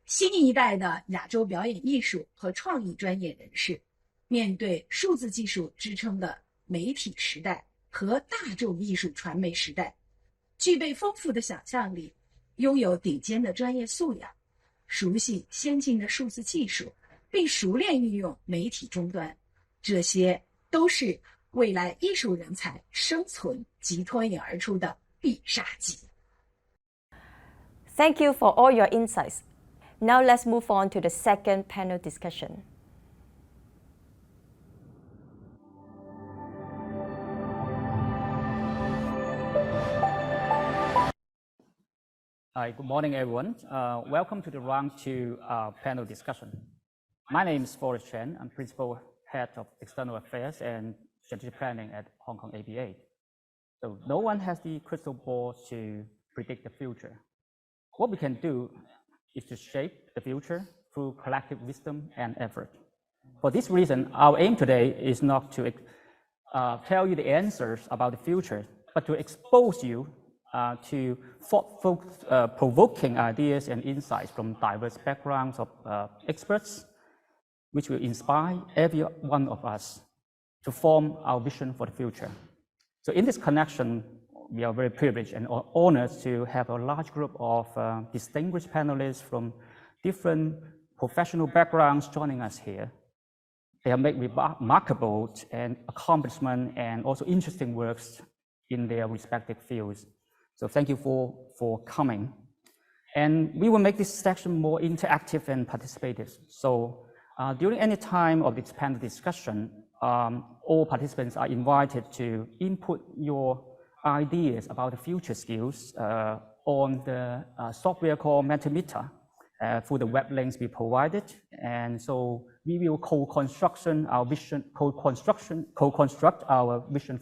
新一代的亚洲表演艺术和创意专业人士，面对数字技术支撑的媒体时代和大众艺术传媒时代，具备丰富的想象力，拥有顶尖的专业素养，熟悉先进的数字技术，并熟练运用媒体终端，这些都是未来艺术人才生存及脱颖而出的必杀技。Thank you for all your insights. Now let's move on to the second panel discussion. Hi, good morning, everyone. Welcome to the round 2 panel discussion. My name is Forrest Chen. I'm Principal Head of External Affairs and Strategic Planning at Hong Kong ABA. So no one has the crystal ball to predict the future. What we can do is to shape the future through collective wisdom and effort. For this reason, our aim today is not to tell you the answers about the future, but to expose you to thought-provoking ideas and insights from diverse backgrounds of experts, which will inspire every one of us to form our vision for the future. So in this connection, we are very privileged and honored to have a large group of distinguished panelists from different professional backgrounds joining us here. They have made remarkable and accomplishment and also interesting works in their respective fields. So thank you for coming. And we will make this section more interactive and participative. So during any time of this panel discussion, all participants are invited to input your ideas about the future skills on the software called Mentimeter through the web links we provided. And so we will co-construct our vision for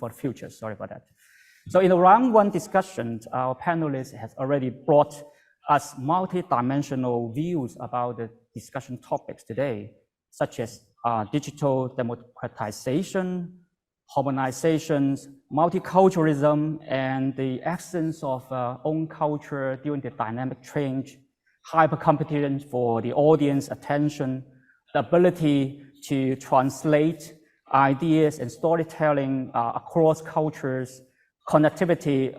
the future. Sorry about that. So in the round one discussion, our panelists has already brought us multi-dimensional views about the discussion topics today, such as digital democratization, harmonizations, multiculturalism, and the essence of own culture during the dynamic change, hypercompetence for the audience attention, the ability to translate ideas and storytelling across cultures, connectivity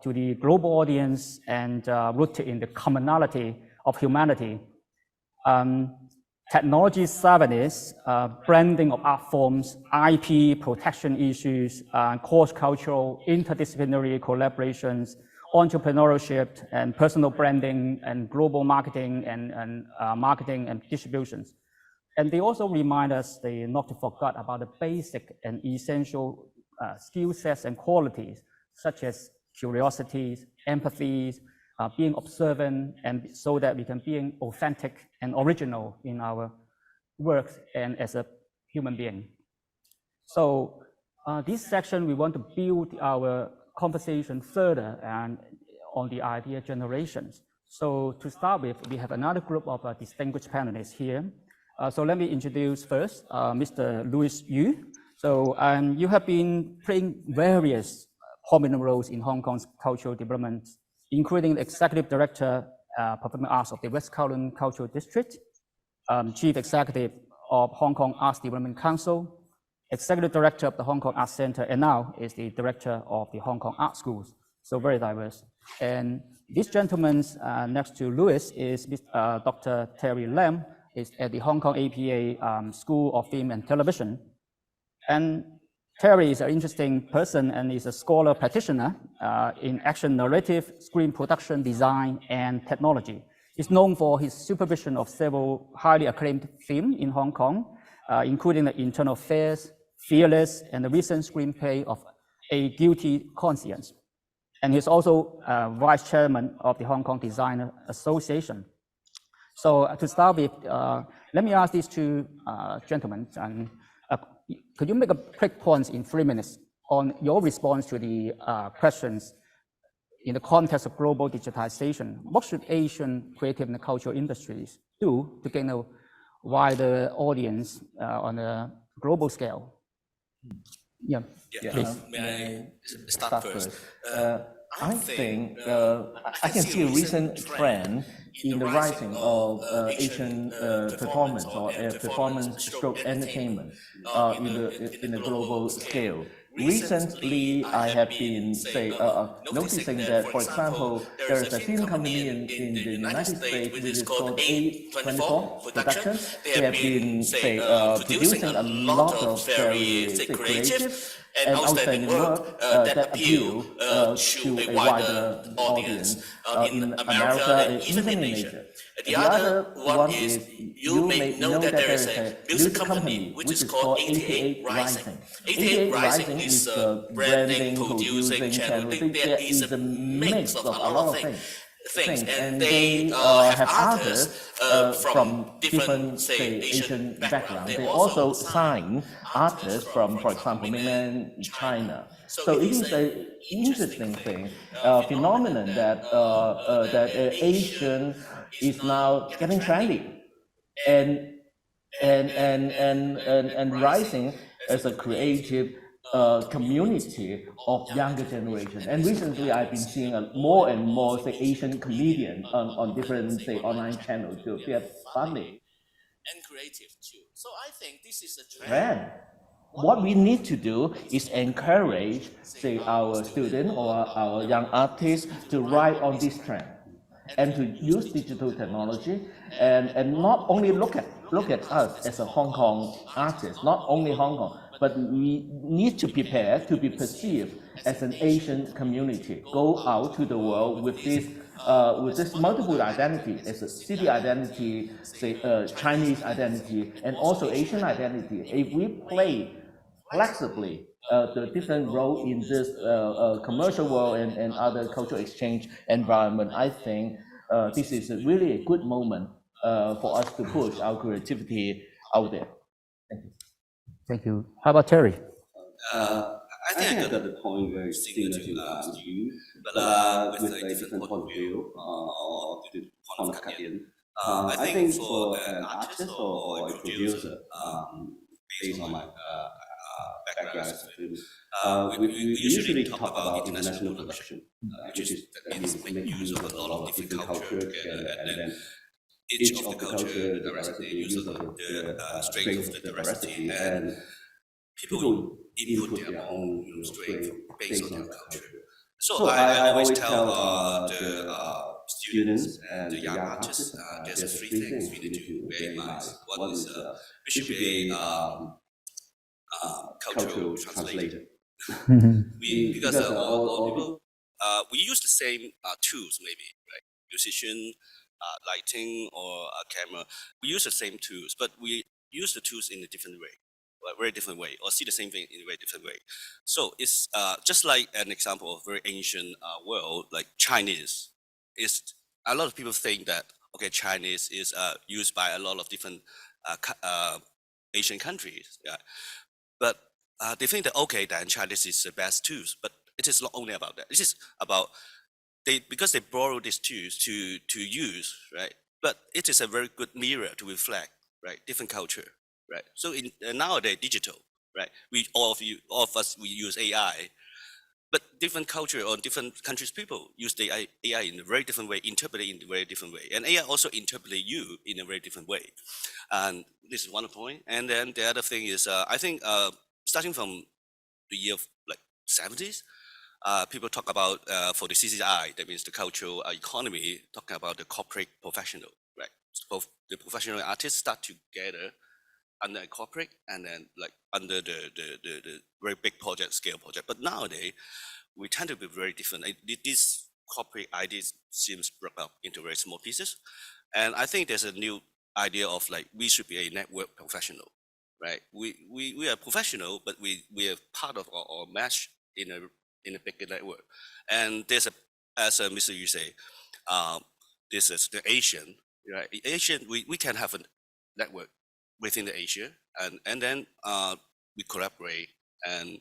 to the global audience, and rooted in the commonality of humanity. Technology savviness, branding of art forms, IP protection issues, cross-cultural, interdisciplinary collaborations, entrepreneurship, and personal branding, and global marketing and distributions. And they also remind us not to forget about the basic and essential skill sets and qualities, such as curiosities, empathies, being observant, and so that we can be authentic and original in our work and as a human being. So this section, we want to build our conversation further and on the idea generations. So to start with, we have another group of distinguished panelists here. So let me introduce first Mr. Louis Yu. So you have been playing various prominent roles in Hong Kong's cultural development, including the Executive Director, Performing Arts of the West Kowloon Cultural District, Chief Executive of Hong Kong Arts Development Council, Executive Director of the Hong Kong Arts Center, and now is the Director of the Hong Kong Art Schools. So very diverse. And this gentleman next to Louis is Dr. Terry Lam, is at the Hong Kong APA School of Film and Television. And Terry is an interesting person and is a scholar practitioner in action narrative, screen production, design, and technology. He's known for his supervision of several highly acclaimed films in Hong Kong, including The Internal Affairs, Fearless, and the recent screenplay of A Guilty Conscience. And he's also Vice Chairman of the Hong Kong Designer Association. So to start with, let me ask these two gentlemen, and could you make a quick point in 3 minutes on your response to the questions in the context of global digitization? What should Asian creative and cultural industries do to gain a wider audience on a global scale? Yeah, please. May I start first? I think I can see a recent trend in the rising of Asian performance or performance stroke entertainment in the global scale. Recently, I have been noticing that, for example, there is a film company in the United States which is called A24 Productions. They have been producing a lot of very creative and outstanding work that appeal to a wider audience in America and even in Asia. The other one is you may know that there is a music company which is called 88 Rising. 88 Rising is branding, producing, channeling. There is a mix of a lot of things, and they have artists from different, say, Asian backgrounds. They also sign artists from, for example, mainland China. So it is an interesting thing, phenomenon that Asian is now getting trendy and rising as a creative community of younger generation. And recently, I've been seeing more and more, say, Asian comedian on different, say, online channels to appear funny and creative too. So I think this is a trend. What we need to do is encourage, say, our students or our young artists to ride on this trend and to use digital technology and not only look at us as a Hong Kong artist, not only Hong Kong, but we need to prepare to be perceived as an Asian community. Go out to the world with this multiple identity, as a city identity, say Chinese identity, and also Asian identity. If we play flexibly the different role in this commercial world and other cultural exchange environment, I think this is really a good moment for us to push our creativity out there. Thank you. Thank you. How about Terry? I think I got the point very similar to you, but with a different point of view or the point of cut in. I think for an artist or a producer, based on my background as a film, we usually talk about international production, that means make use of a lot of different cultures together, and then each of the culture, the diversity, use of the strength of the diversity, and people input their own strength based on their culture. So I always tell the students and the young artists, there's three things we need to bear in mind. One is we should be a cultural translator. Because all people, we use the same tools, maybe, right? Musician, lighting, or camera. We use the same tools, but we use the tools in a different way. A very different way, or see the same thing in a very different way. So it's just like an example of very ancient world, like Chinese. Is a lot of people think that okay, Chinese is used by a lot of different Asian countries, yeah. But they think that okay, then Chinese is the best tools. But it is not only about that. It is about because they borrow these tools to use, right? But it is a very good mirror to reflect, right, different culture. Right. So in nowadays digital, right? All of us we use AI, but different culture or different countries people use the AI in a very different way, interpret it in a very different way, and AI also interpret you in a very different way. And this is one point. And then the other thing is, I think starting from the year of like 70s, people talk about for the CCI, that means the cultural economy, talking about the corporate professional, right? So both the professional artists start together under a corporate and then like under the very big project, scale project. But nowadays, we tend to be very different. This corporate ideas seems broke up into very small pieces. And I think there's a new idea of like, we should be a network professional, right? We are professional, but we are part of or mesh in a bigger network. And there's as Mr. Yu say, this is the Asian, right? Asian, we can have a network within the Asia, and then we collaborate and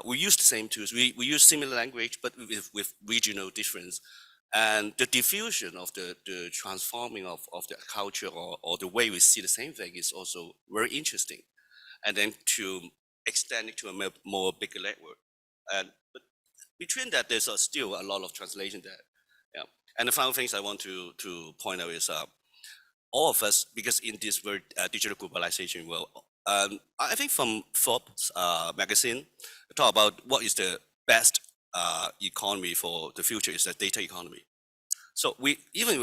we use the same tools. We use similar language, but with regional difference. And the diffusion of the transforming of the culture or the way we see the same thing is also very interesting. And then to extend it to a more bigger network. But between that, there's still a lot of translation there. Yeah. And the final things I want to point out is all of us, because in this very digital globalization world, I think from Forbes magazine, talk about what is the best economy for the future is the data economy. So we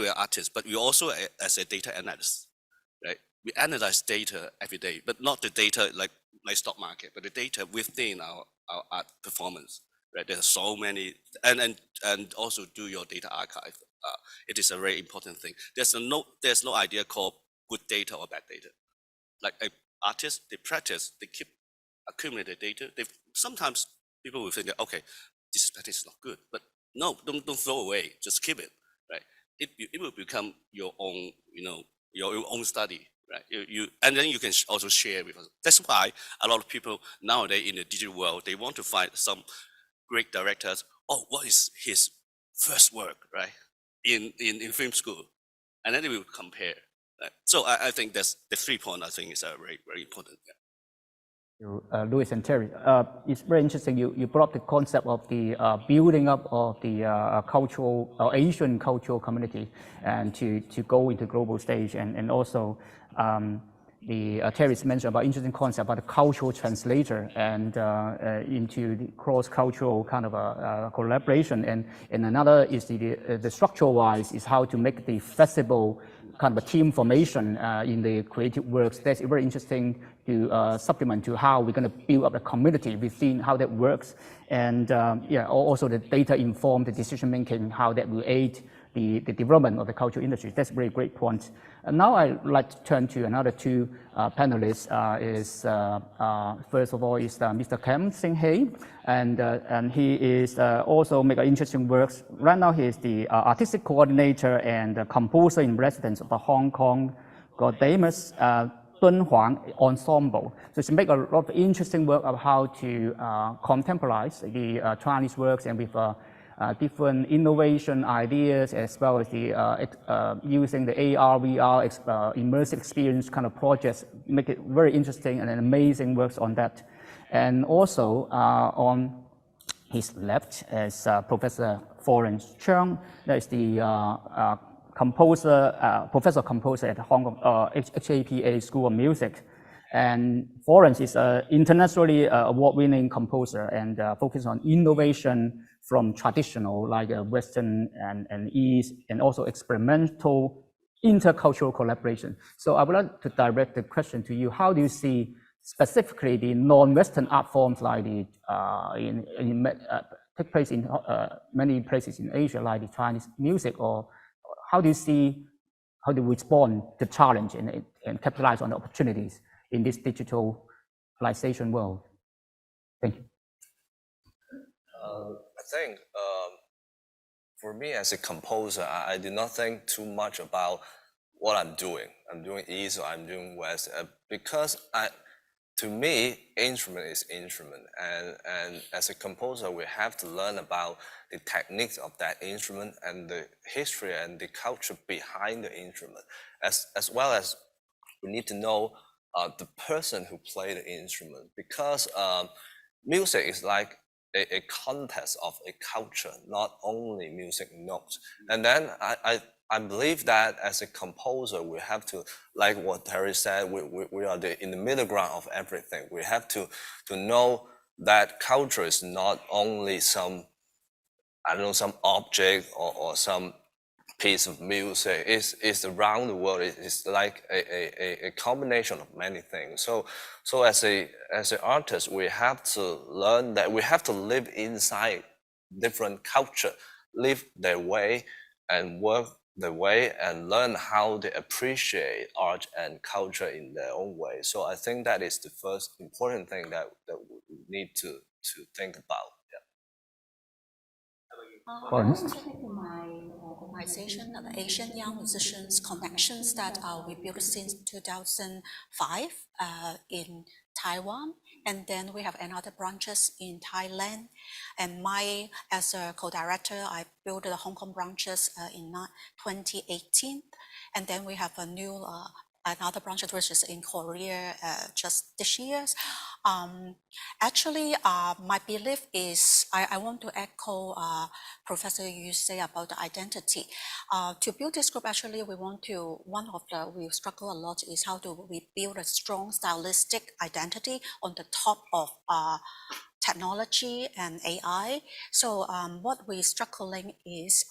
are artists, but we also as a data analyst, right? We analyze data every day, but not the data like stock market, but the data within our art performance, right? There are so many, and also do your data archive. It is a very important thing. There's no idea called good data or bad data. Like artists, they practice, they keep accumulating data. Sometimes people will think that okay, this practice is not good, but no, don't throw away. Just keep it, right? It will become your own, your own study, right? And then you can also share with us. That's why a lot of people nowadays in the digital world, they want to find some great directors. Oh, what is his first work, right? In film school, and then we will compare. Right? So I think that's the 3 point. I think is very very important. Yeah. Louis and Terry. It's very interesting. You brought up the concept of the building up of the cultural Asian cultural community and to go into global stage, and also Terry's mentioned about interesting concept about the cultural translator and into the cross-cultural kind of a collaboration, and another is the structural wise is how to make the flexible kind of a team formation in the creative works. That's very interesting to supplement to how we're going to build up a community within how that works, and yeah, also the data-informed decision making, how that will aid the development of the cultural industry. That's a very great point. And now I'd like to turn to another two panelists. First of all is Mr. Kem Sing Hei, and he is also making interesting works. Right now he is the artistic coordinator and composer in residence of the Hong Kong Gaudamus Dun Huang Ensemble. So she make a lot of interesting work of how to contemporize the Chinese works and with different innovation ideas, as well as the using the AR, VR, immersive experience kind of projects, make it very interesting and amazing works on that. And also on his left is Professor Florence Cheung, that is the professor composer at Hong Kong HAPA School of Music. And Florence is an internationally award-winning composer and focus on innovation from traditional like Western and East, and also experimental intercultural collaboration. So I would like to direct the question to you. How do you see specifically the non-Western art forms like the take place in many places in Asia, like the Chinese music, or how do you see, how do you respond to the challenge and capitalize on the opportunities in this digitalization world? Thank you. I think for me as a composer, I did not think too much about what I'm doing. I'm doing East or I'm doing West, because to me, instrument is instrument, and as a composer, we have to learn about the techniques of that instrument and the history and the culture behind the instrument, as well as we need to know the person who played the instrument, because music is like a context of a culture, not only music notes. And then I believe that as a composer, we have to, like what Terry said, we are in the middle ground of everything. We have to know that culture is not only some, I don't know, some object or some piece of music. It's around the world. It's like a combination of many things. So as an artist, we have to learn that we have to live inside different culture, live their way and work their way, and learn how they appreciate art and culture in their own way. So I think that is the first important thing that we need to think about. My organization, the Asian Young Musicians Connections, that we built since 2005 in Taiwan, and then we have another branches in Thailand. And as a co-director, I built the Hong Kong branches in 2018, and then we have a new another branch which is in Korea just this year. Actually, my belief is I want to echo Professor Yu say about the identity. To build this group, actually, we struggle a lot is how do we build a strong stylistic identity on the top of technology and AI. So what we're struggling is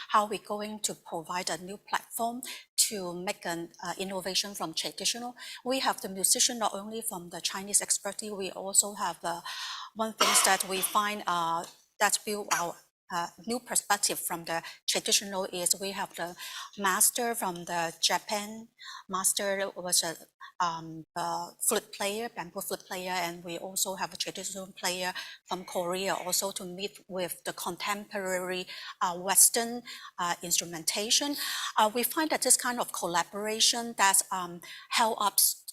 how we're going to provide a new platform to make an innovation from traditional. We have the musician not only from the Chinese expertise, we also have one thing that we find that build our new perspective from the traditional is we have the master from the Japan. Master was a flute player, bamboo flute player, and we also have a traditional player from Korea also to meet with the contemporary Western instrumentation. We find that this kind of collaboration that help us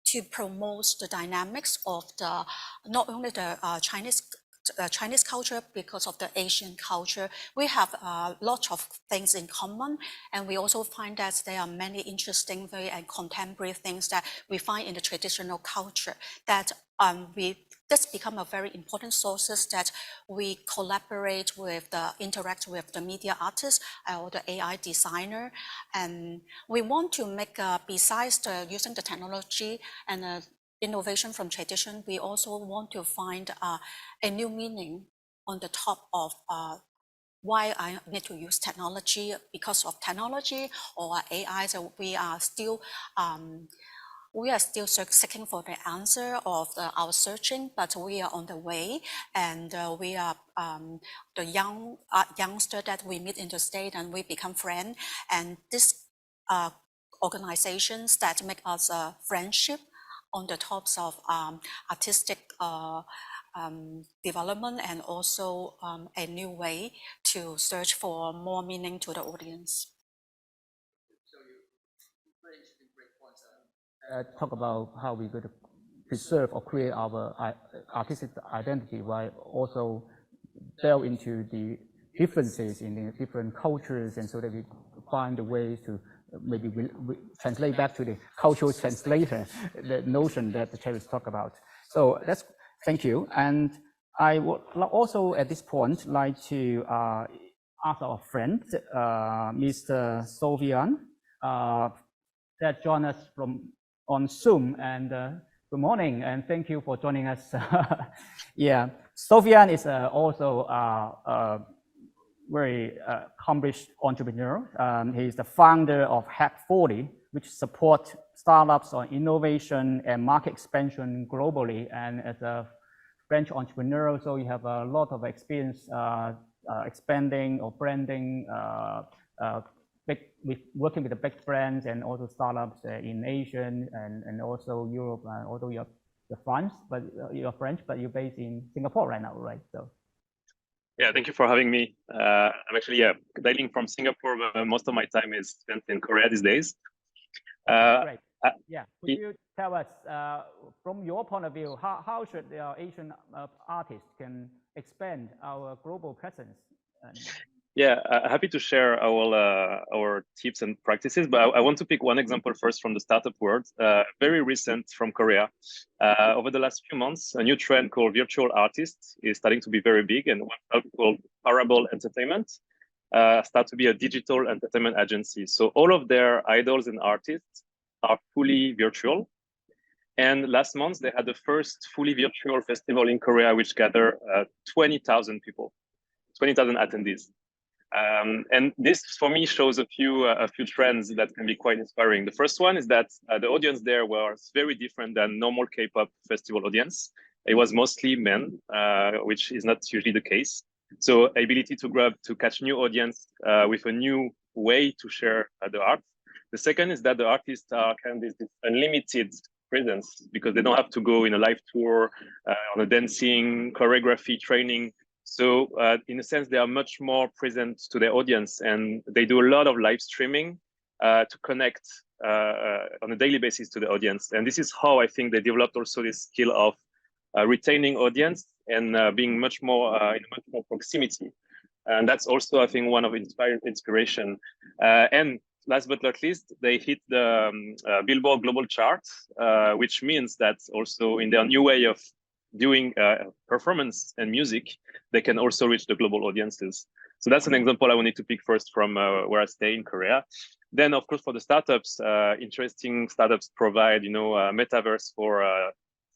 to promote the dynamics of the not only the Chinese culture, because of the Asian culture. We have lots of things in common, and we also find that there are many interesting, very contemporary things that we find in the traditional culture that this become a very important sources that we collaborate with interact with the media artist or the AI designer, and we want to make besides using the technology and innovation from tradition, we also want to find a new meaning on the top of why I need to use technology. Because of technology or AI, so we are still seeking for the answer of our searching, but we are on the way, and we are the youngster that we meet in the state, and we become friends, and this organizations that make us a friendship on the tops of artistic development, and also a new way to search for more meaning to the audience. Talk about how we're going to preserve or create our artistic identity, while also delve into the differences in the different cultures, and so that we find the ways to maybe we translate back to the cultural translator, the notion that the Cherries talk about. So that's thank you. And I would also at this point like to ask our friend, Mr. Sofian, that joined us on Zoom, and good morning, and thank you for joining us. Yeah, Sofian is also a very accomplished entrepreneur. He is the founder of Hack40, which supports startups on innovation and market expansion globally. And as a French entrepreneur, so you have a lot of experience expanding or branding, working with the big brands and also startups in Asia and also Europe. Although you're French, but you're based in Singapore right now, right? So. Yeah, thank you for having me. I'm actually dialing from Singapore, but most of my time is spent in Korea these days. Great. Yeah, could you tell us from your point of view, how should Asian artists can expand our global presence? Yeah, happy to share our tips and practices, but I want to pick one example first from the startup world, very recent from Korea. Over the last few months, a new trend called virtual artists is starting to be very big, and one called Parable Entertainment start to be a digital entertainment agency. So all of their idols and artists are fully virtual. And last month, they had the first fully virtual festival in Korea, which gathered 20,000 people, 20,000 attendees. And this, for me, shows a few trends that can be quite inspiring. The first one is that the audience there was very different than normal K-pop festival audience. It was mostly men, which is not usually the case. So ability to catch new audience with a new way to share the art. The second is that the artists can be this unlimited presence because they don't have to go in a live tour, on a dancing, choreography training. So in a sense, they are much more present to their audience, and they do a lot of live streaming to connect on a daily basis to the audience. And this is how I think they developed also this skill of retaining audience and being much more in much more proximity. And that's also, I think, one of inspiration. And last but not least, they hit the Billboard Global Chart, which means that also in their new way of doing performance and music, they can also reach the global audiences. So that's an example I wanted to pick first from where I stay in Korea. Then, of course, for the startups, interesting startups provide, metaverse for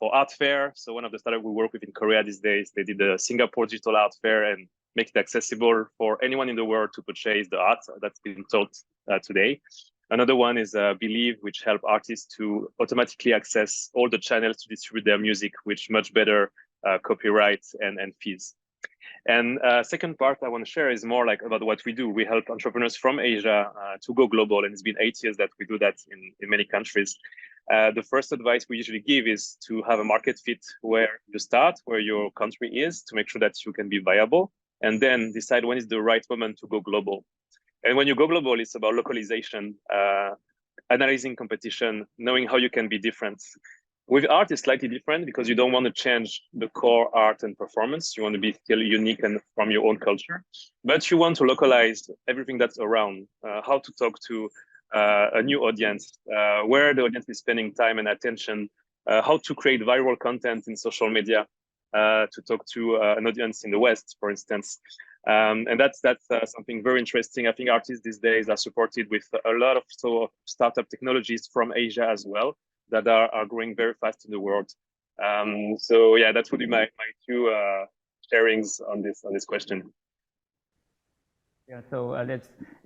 art fair. So one of the startups we work with in Korea these days, they did the Singapore Digital Art Fair and make it accessible for anyone in the world to purchase the art that's being sold today. Another one is Believe, which help artists to automatically access all the channels to distribute their music, with much better copyright and fees. And second part I want to share is more like about what we do. We help entrepreneurs from Asia to go global, and it's been 8 years that we do that in many countries. The first advice we usually give is to have a market fit where you start, where your country is, to make sure that you can be viable, and then decide when is the right moment to go global. And when you go global, it's about localization, analyzing competition, knowing how you can be different. With art, it's slightly different because you don't want to change the core art and performance. You want to be still unique and from your own culture, but you want to localize everything that's around, how to talk to a new audience, where the audience is spending time and attention, how to create viral content in social media to talk to an audience in the West, for instance. And that's something very interesting. I think artists these days are supported with a lot of sort of startup technologies from Asia as well that are growing very fast in the world. So yeah, that would be my two sharings on this question. Yeah, so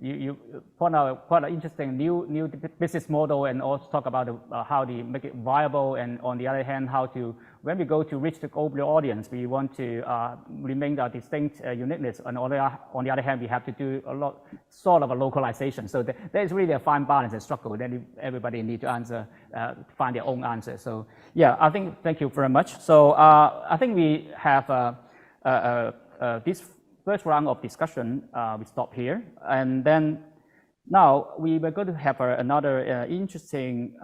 you point out quite an interesting new business model, and also talk about how to make it viable, and on the other hand, how to, when we go to reach the global audience, we want to remain our distinct uniqueness, and on the other hand, we have to do a lot sort of a localization. So there is really a fine balance and struggle. Then everybody need to answer, find their own answer. So yeah, I think thank you very much. So I think we have this first round of discussion, we stop here. And then now we were going to have another interesting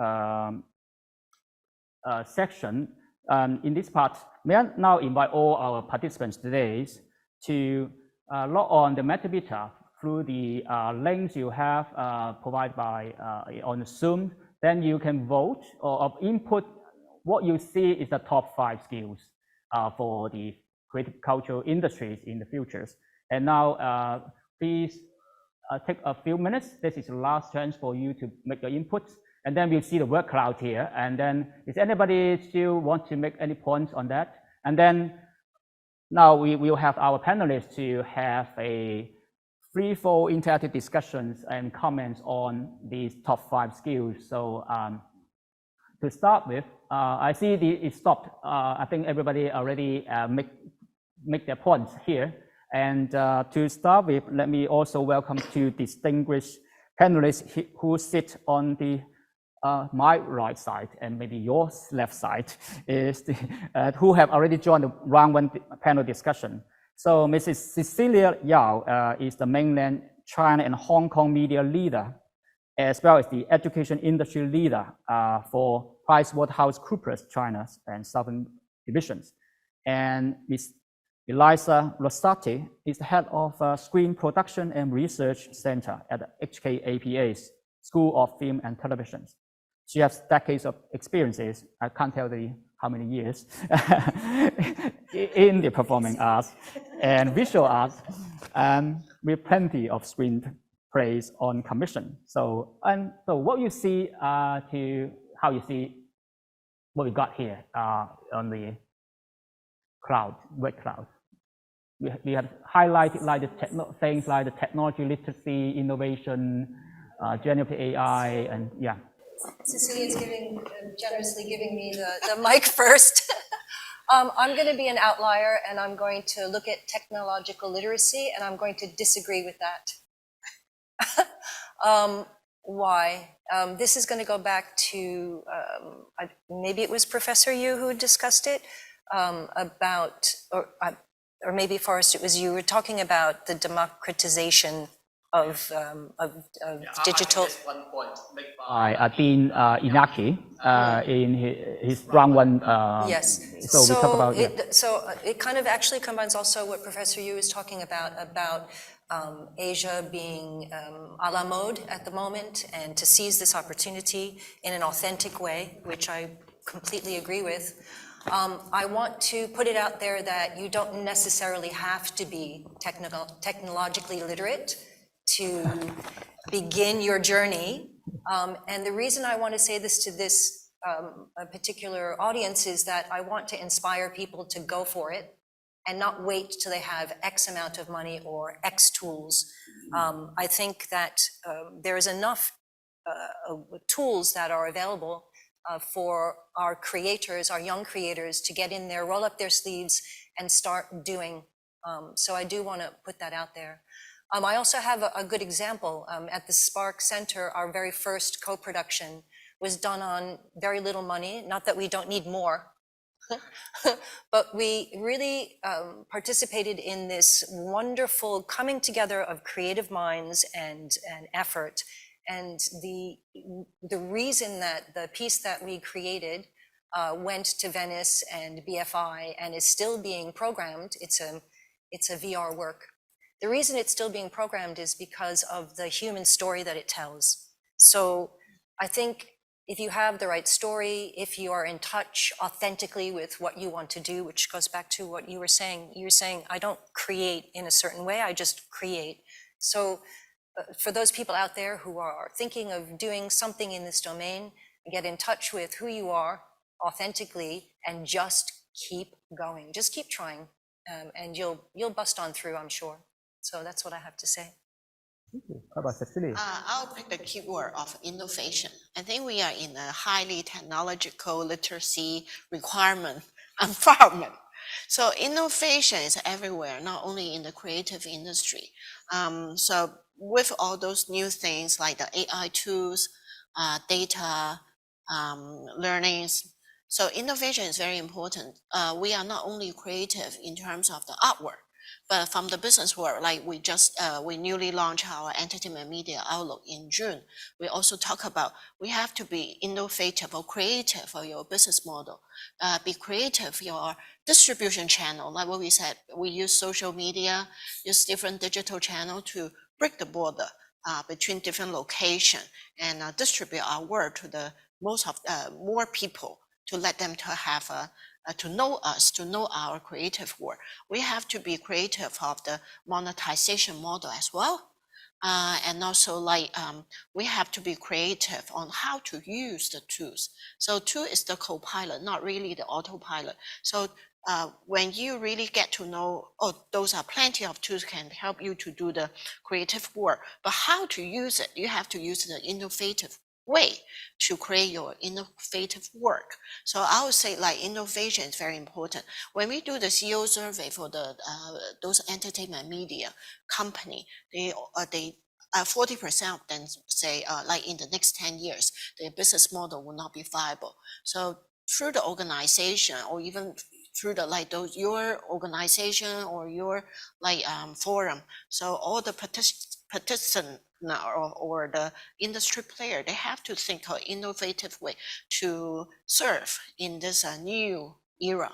section. In this part, may I now invite all our participants today to log on the Metavita through the links you have provided by on Zoom. Then you can vote or input what you see is the top 5 skills for the creative cultural industries in the futures. And now, please take a few minutes. This is the last chance for you to make your inputs. And then we'll see the word cloud here. And then, is anybody still want to make any points on that? And then, now we will have our panelists to have a free-flow interactive discussions and comments on these top 5 skills. So, to start with, I see it stopped. I think everybody already make their points here. And to start with, let me also welcome 2 distinguished panelists who sit on the my right side and maybe your left side, is the, who have already joined the round 1 panel discussion. So Mrs. Cecilia Yao is the mainland China and Hong Kong media leader, as well as the education industry leader for PricewaterhouseCoopers China and Southern divisions. And Ms. Eliza Rosati is the head of Screen Production and Research Center at the HKAPA's School of Film and Television. She has decades of experiences, I can't tell how many years, in the performing arts and visual arts, with plenty of screenplays on commission. So what you see to how you see what we got here on the cloud, word cloud. We have highlighted like things like the technology literacy, innovation, generative AI, and yeah. Cecilia's generously giving me the mic first. I'm going to be an outlier, and I'm going to look at technological literacy, and I'm going to disagree with that. Why? This is going to go back to, maybe it was Professor Yu who discussed it, about, or maybe Forrest, it was you, were talking about the democratization of digital. One point made by Dean Inaki in his round 1. Yes. So we talk about so it kind of actually combines also what Professor Yu is talking about Asia being a la mode at the moment, and to seize this opportunity in an authentic way, which I completely agree with. I want to put it out there that you don't necessarily have to be technologically literate to begin your journey. And the reason I want to say this to this particular audience is that I want to inspire people to go for it and not wait till they have X amount of money or X tools. I think that there is enough tools that are available for our creators, our young creators, to get in there, roll up their sleeves, and start doing. So I do want to put that out there. I also have a good example. At the Spark Center, our very first co-production was done on very little money. Not that we don't need more, but we really participated in this wonderful coming together of creative minds and effort. And the reason that the piece that we created went to Venice and BFI and is still being programmed, it's a VR work. The reason it's still being programmed is because of the human story that it tells. So I think if you have the right story, if you are in touch authentically with what you want to do, which goes back to what you were saying. You were saying, I don't create in a certain way, I just create. So for those people out there who are thinking of doing something in this domain, get in touch with who you are authentically and just keep going. Just keep trying, and you'll bust on through, I'm sure. So that's what I have to say. How about Cecilia? I'll pick the keyword of innovation. I think we are in a highly technological literacy requirement environment. So innovation is everywhere, not only in the creative industry. So with all those new things like the AI tools, data, learnings, so innovation is very important. We are not only creative in terms of the artwork, but from the business world, like we newly launched our entertainment media outlook in June. We also talk about we have to be innovative or creative for your business model. Be creative for your distribution channel. Like what we said, we use social media, use different digital channel to break the border between different locations and distribute our work to the more people, to let them to have to know us, to know our creative work. We have to be creative of the monetization model as well. And also we have to be creative on how to use the tools. So tool is the co-pilot, not really the autopilot. So when you really get to know, those are plenty of tools can help you to do the creative work, but how to use it, you have to use the innovative way to create your innovative work. So I would say innovation is very important. When we do the CEO survey for those entertainment media company, they 40% of them say in the next 10 years, their business model will not be viable. So through the organization or even through the your organization or your forum, so all the participants or the industry player, they have to think of innovative way to serve in this new era.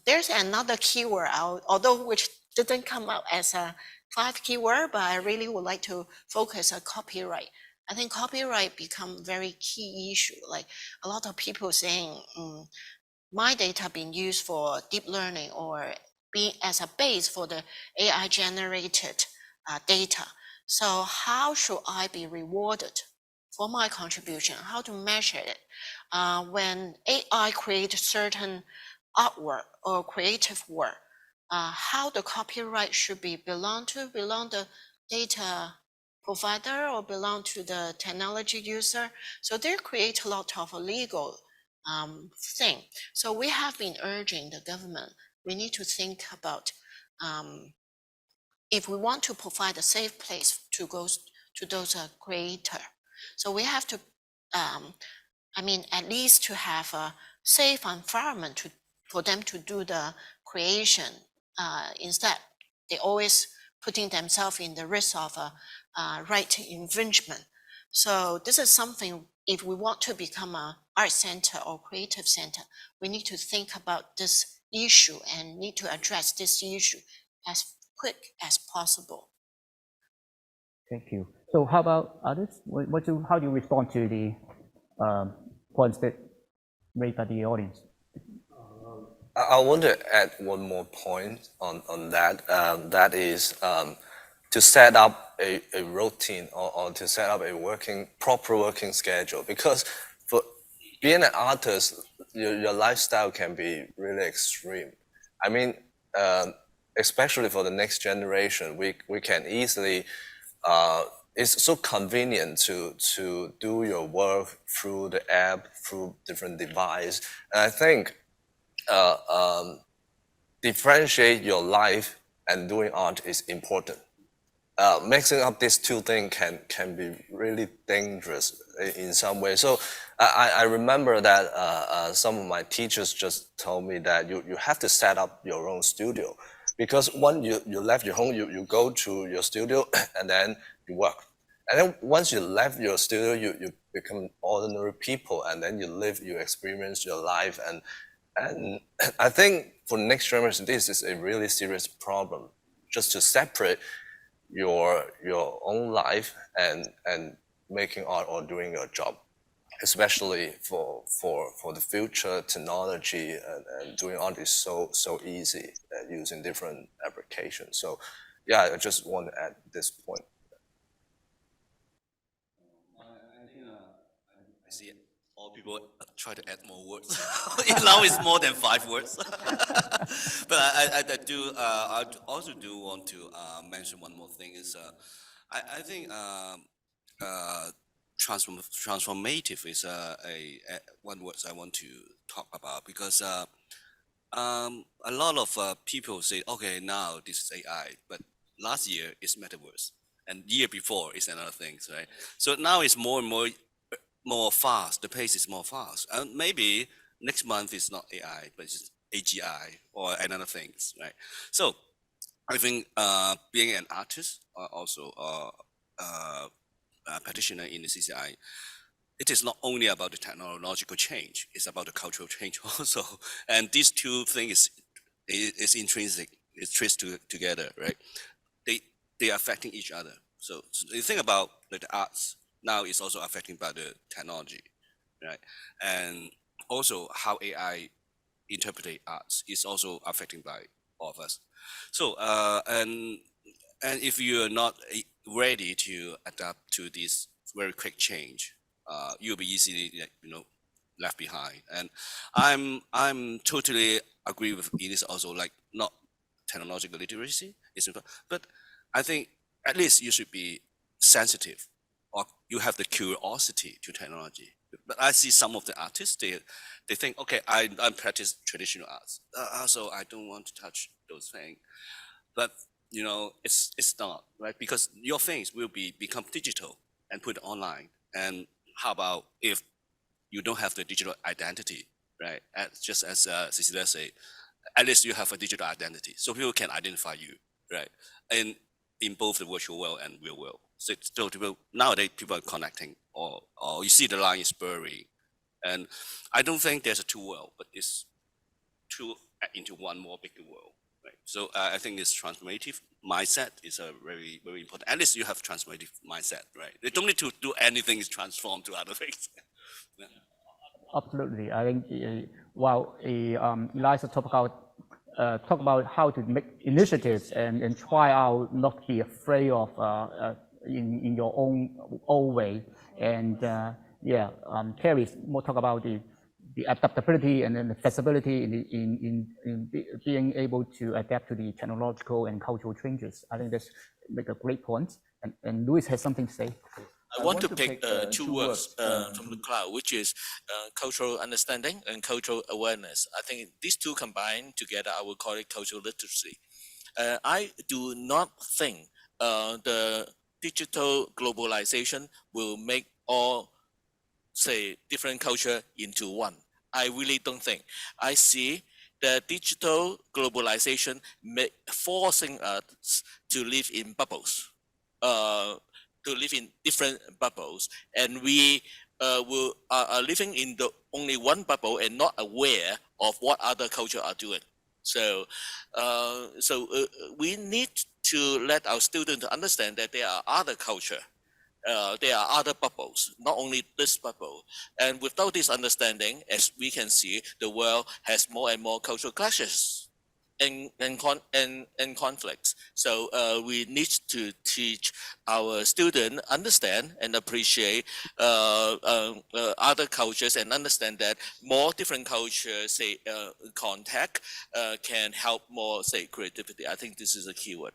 There's another keyword although which didn't come out as a 5 keyword, but I really would like to focus on copyright. I think copyright become very key issue. Like a lot of people saying, my data being used for deep learning or being as a base for the AI generated data. So how should I be rewarded for my contribution? How to measure it? When AI creates certain artwork or creative work, how the copyright should be belong the data provider or belong to the technology user? So they create a lot of legal thing. So we have been urging the government, we need to think about if we want to provide a safe place to go to those creators. So we have to, at least to have a safe environment for them to do the creation. Instead, they always putting themselves in the risk of right infringement. So this is something, if we want to become an art center or creative center, we need to think about this issue and need to address this issue as quick as possible. Thank you. So how about others? How do you respond to the points that raised by the audience? I want to add one more point on that. That is to set up a routine or to set up a proper working schedule. Because for being an artist, your lifestyle can be really extreme. I mean, especially for the next generation, we can easily, it's so convenient to do your work through the app, through different device. And I think differentiate your life and doing art is important. Mixing up these two things can be really dangerous in some way. So I remember that some of my teachers just told me that you have to set up your own studio, because when you left your home, you go to your studio and then you work. And then once you left your studio, you become ordinary people, and then you experience your life. And I think for next generation, this is a really serious problem, just to separate your own life and making art or doing your job. especially for the future technology and doing all this so easy using different applications. So yeah, I just want to add this point. I see all people try to add more words. Now it's more than 5 words. But I do I also do want to mention one more thing is I think transformative is a one word I want to talk about because a lot of people say, okay, now this is AI, but last year is metaverse, and year before is another thing, right? So now it's more and more fast. The pace is more fast, and maybe next month is not AI, but it's AGI or another things, right? So I think being an artist, also a practitioner in the CCI, it is not only about the technological change; it's about the cultural change also. And these two things is intrinsic. It's traced together, right? They are affecting each other. So you think about the arts now is also affecting by the technology, right? And also how AI interpret arts is also affecting by all of us. So and if you are not ready to adapt to this very quick change, you'll be easily left behind. And I'm totally agree with Ines also, like not technological literacy is important, but I think at least you should be sensitive or you have the curiosity to technology. But I see some of the artists, they think, okay, I practice traditional arts, so I don't want to touch those things. But it's not right, because your things will become digital and put online. And how about if you don't have the digital identity, right? Just as Cecilia said, at least you have a digital identity, so people can identify you, right? And in both the virtual world and real world. So nowadays people are connecting, or you see the line is blurry, and I don't think there's a two world, but it's two into one more bigger world, right? So I think this transformative mindset is a very, very important. At least you have transformative mindset, right? You don't need to do anything is transform to other things. Yeah. Absolutely. I think while Eliza talk about how to make initiatives and try out, not be afraid of in your own way. And Kerry more talk about the adaptability and then the flexibility in being able to adapt to the technological and cultural changes. I think that's make a great point. And Luis has something to say. I want to pick two words from the cloud, which is cultural understanding and cultural awareness. I think these two combined together, I would call it cultural literacy. I do not think the digital globalization will make all, say, different culture into one. I really don't think. I see the digital globalization forcing us to live in bubbles. To live in different bubbles, and we are living in the only one bubble and not aware of what other culture are doing. So, we need to let our students understand that there are other culture, there are other bubbles, not only this bubble. And without this understanding, as we can see, the world has more and more cultural clashes and conflicts. So we need to teach our students understand and appreciate other cultures, and understand that more different cultures, say, contact can help more, say, creativity. I think this is a key word.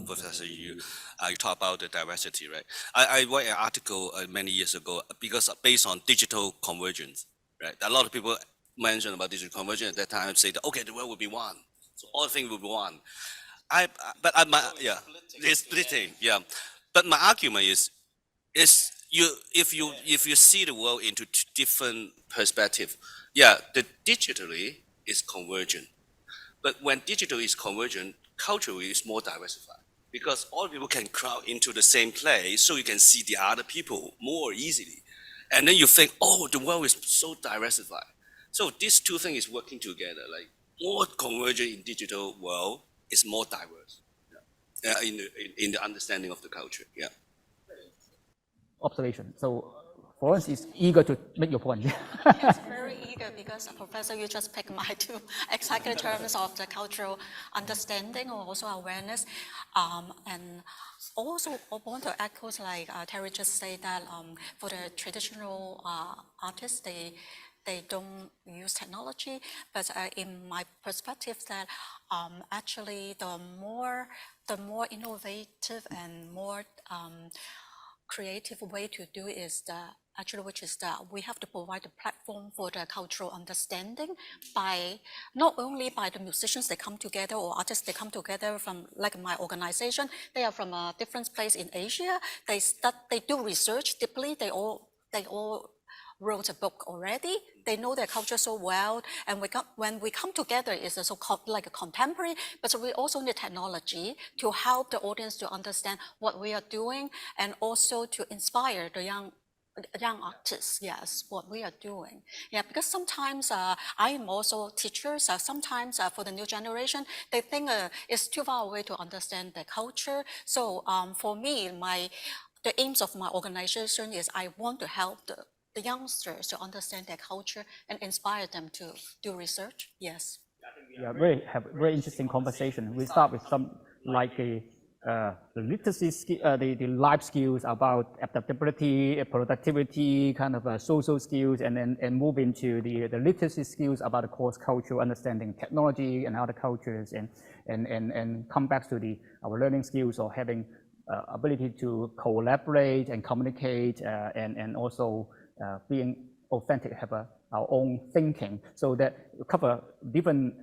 Professor, you talk about the diversity, right? I wrote an article many years ago because based on digital convergence, right? A lot of people mentioned about digital convergence at that time, say that, okay, the world will be one, so all things will be one. It's splitting, yeah. But my argument is if you see the world into different perspective, yeah, the digitally is convergent, but when digital is convergent, culturally is more diversified, because all people can crowd into the same place, so you can see the other people more easily, and then you think, oh, the world is so diversified. So these two things is working together, like more convergent in digital world is more diverse, in the understanding of the culture. Yeah. observation. So Florence is eager to make your point. Yes, very eager, because Professor, you just picked my two exactly terms of the cultural understanding or also awareness. And also I want to echo, like Terry just said, that for the traditional artists, they don't use technology, but in my perspective, that actually the more innovative and more creative way to do is which is that we have to provide a platform for the cultural understanding by not only by the musicians they come together or artists they come together from, like my organization, they are from a different place in Asia. They do research deeply. They all wrote a book already. They know their culture so well, and when we come together, it's a so-called like a contemporary, but we also need technology to help the audience to understand what we are doing, and also to inspire the young artists, yes, what we are doing. Yeah, because sometimes I am also teachers. Sometimes for the new generation, they think it's too far away to understand the culture. So for me, the aims of my organization is I want to help the youngsters to understand their culture and inspire them to do research. Yes. Yeah, have very interesting conversation. We start with some like the literacy, the life skills about adaptability, productivity, kind of social skills, and then move into the literacy skills about the cross-cultural understanding technology and other cultures, and come back to our learning skills of having ability to collaborate and communicate, and also being authentic, have our own thinking, so that we cover different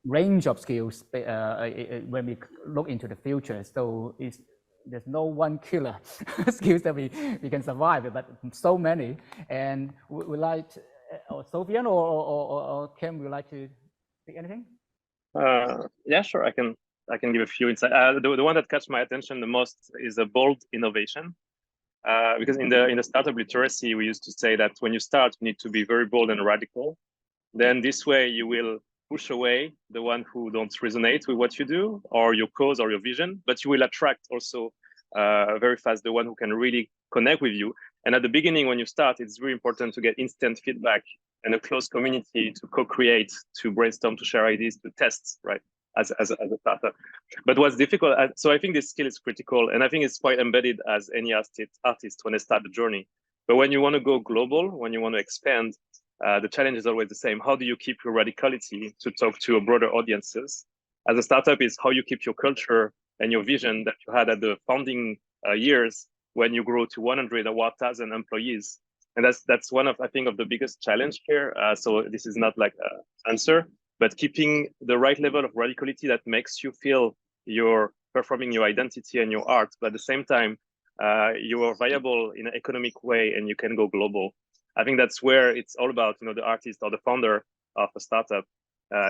range of skills when we look into the future. So there's no one killer skills that we can survive, but so many. And we like, Sofian or Kim, would you like to say anything? Yeah, sure. I can give a few insights. The one that catch my attention the most is a bold innovation. Because in the startup literacy, we used to say that when you start, you need to be very bold and radical. Then this way you will push away the one who don't resonate with what you do or your cause or your vision, but you will attract also very fast the one who can really connect with you. And at the beginning, when you start, it's really important to get instant feedback and a close community to co-create, to brainstorm, to share ideas, to test, right? As a startup. But what's difficult, so I think this skill is critical, and I think it's quite embedded as any artist when they start the journey. But when you want to go global, when you want to expand, the challenge is always the same. How do you keep your radicality to talk to a broader audiences? As a startup, is how you keep your culture and your vision that you had at the founding years when you grow to 100 or 1,000 employees. And that's one of, I think, of the biggest challenge here. So this is not like an answer, but keeping the right level of radicality that makes you feel you're performing your identity and your art, but at the same time, you are viable in an economic way and you can go global. I think that's where it's all about, the artist or the founder of a startup.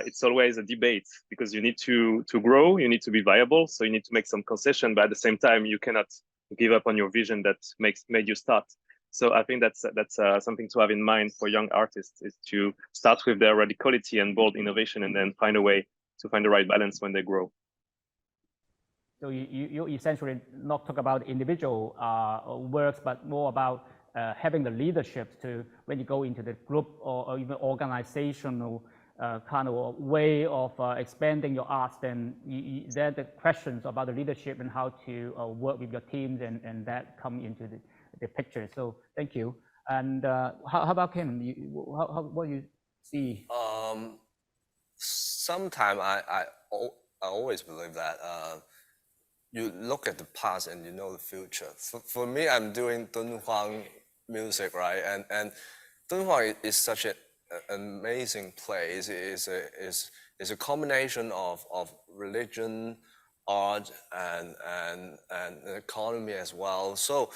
It's always a debate because you need to grow, you need to be viable, so you need to make some concession, but at the same time, you cannot give up on your vision that made you start. So I think that's something to have in mind for young artists, is to start with their radicality and bold innovation, and then find a way to find the right balance when they grow. So you essentially not talk about individual works, but more about having the leadership to, when you go into the group or even organizational kind of way of expanding your arts, then there are the questions about the leadership and how to work with your teams, and that come into the picture. So thank you. And how about Kim? What do you see? Sometimes I always believe that you look at the past and you know the future. For me, I'm doing Dunhuang music, right? And Dunhuang is such an amazing place. It's a combination of religion, art, and economy as well. So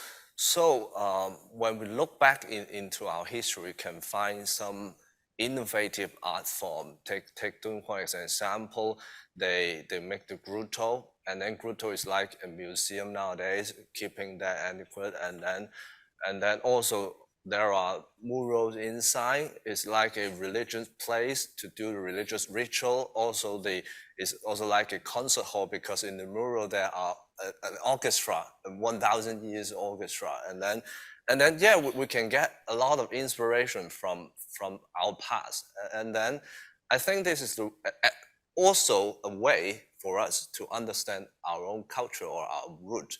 when we look back into our history, we can find some innovative art form. Take Dunhuang as an example. They make the grotto, and then grotto is like a museum nowadays, keeping that adequate. And then also there are murals inside. It's like a religious place to do the religious ritual. Also, it's also like a concert hall, because in the mural there are an orchestra, a 1,000 years orchestra, and then yeah, we can get a lot of inspiration from our past, and then I think this is also a way for us to understand our own culture or our root,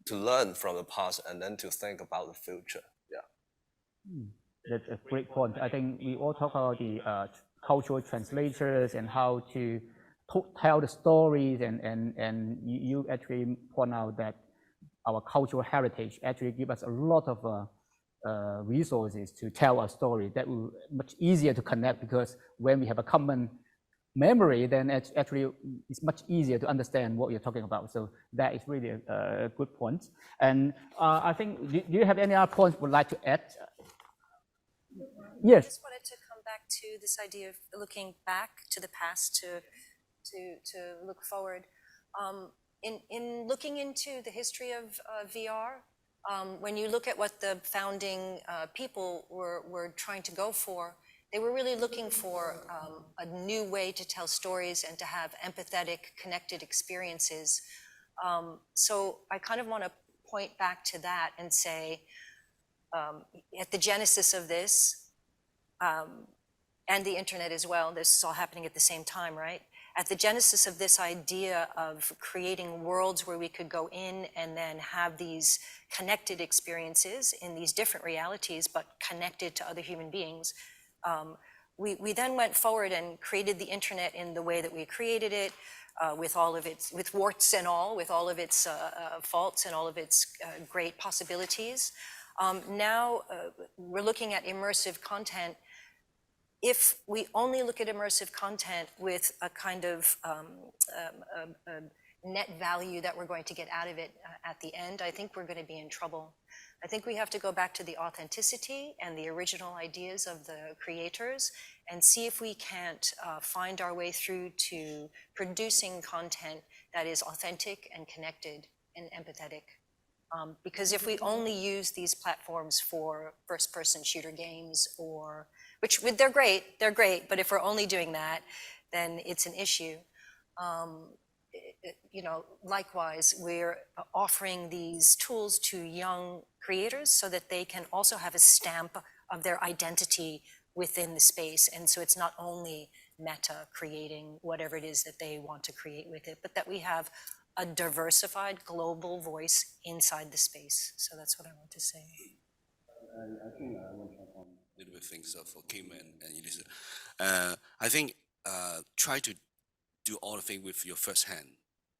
to learn from the past and then to think about the future. Yeah. That's a great point. I think we all talk about the cultural translators and how to tell the stories, and you actually point out that our cultural heritage actually give us a lot of resources to tell a story that will much easier to connect, because when we have a common memory, then actually it's much easier to understand what you're talking about. So that is really a good point. And I think, do you have any other points you would like to add? Yes. I just wanted to come back to this idea of looking back to the past to look forward. In looking into the history of VR, when you look at what the founding people were trying to go for, they were really looking for a new way to tell stories and to have empathetic, connected experiences. So I kind of want to point back to that and say, at the genesis of this, and the internet as well, this is all happening at the same time, right? At the genesis of this idea of creating worlds where we could go in and then have these connected experiences in these different realities, but connected to other human beings, we then went forward and created the internet in the way that we created it, with all of its, with warts and all, with all of its faults and all of its great possibilities. Now we're looking at immersive content. If we only look at immersive content with a kind of net value that we're going to get out of it at the end, I think we're going to be in trouble. I think we have to go back to the authenticity and the original ideas of the creators and see if we can't find our way through to producing content that is authentic and connected and empathetic. Because if we only use these platforms for first-person shooter games, or which they're great, but if we're only doing that, then it's an issue. You know, likewise, we're offering these tools to young creators so that they can also have a stamp of their identity within the space. And so it's not only Meta creating whatever it is that they want to create with it, but that we have a diversified global voice inside the space. So that's what I want to say. I think I want to talk on a little bit things for Kim and Elisa. I think try to do all the things with your first hand.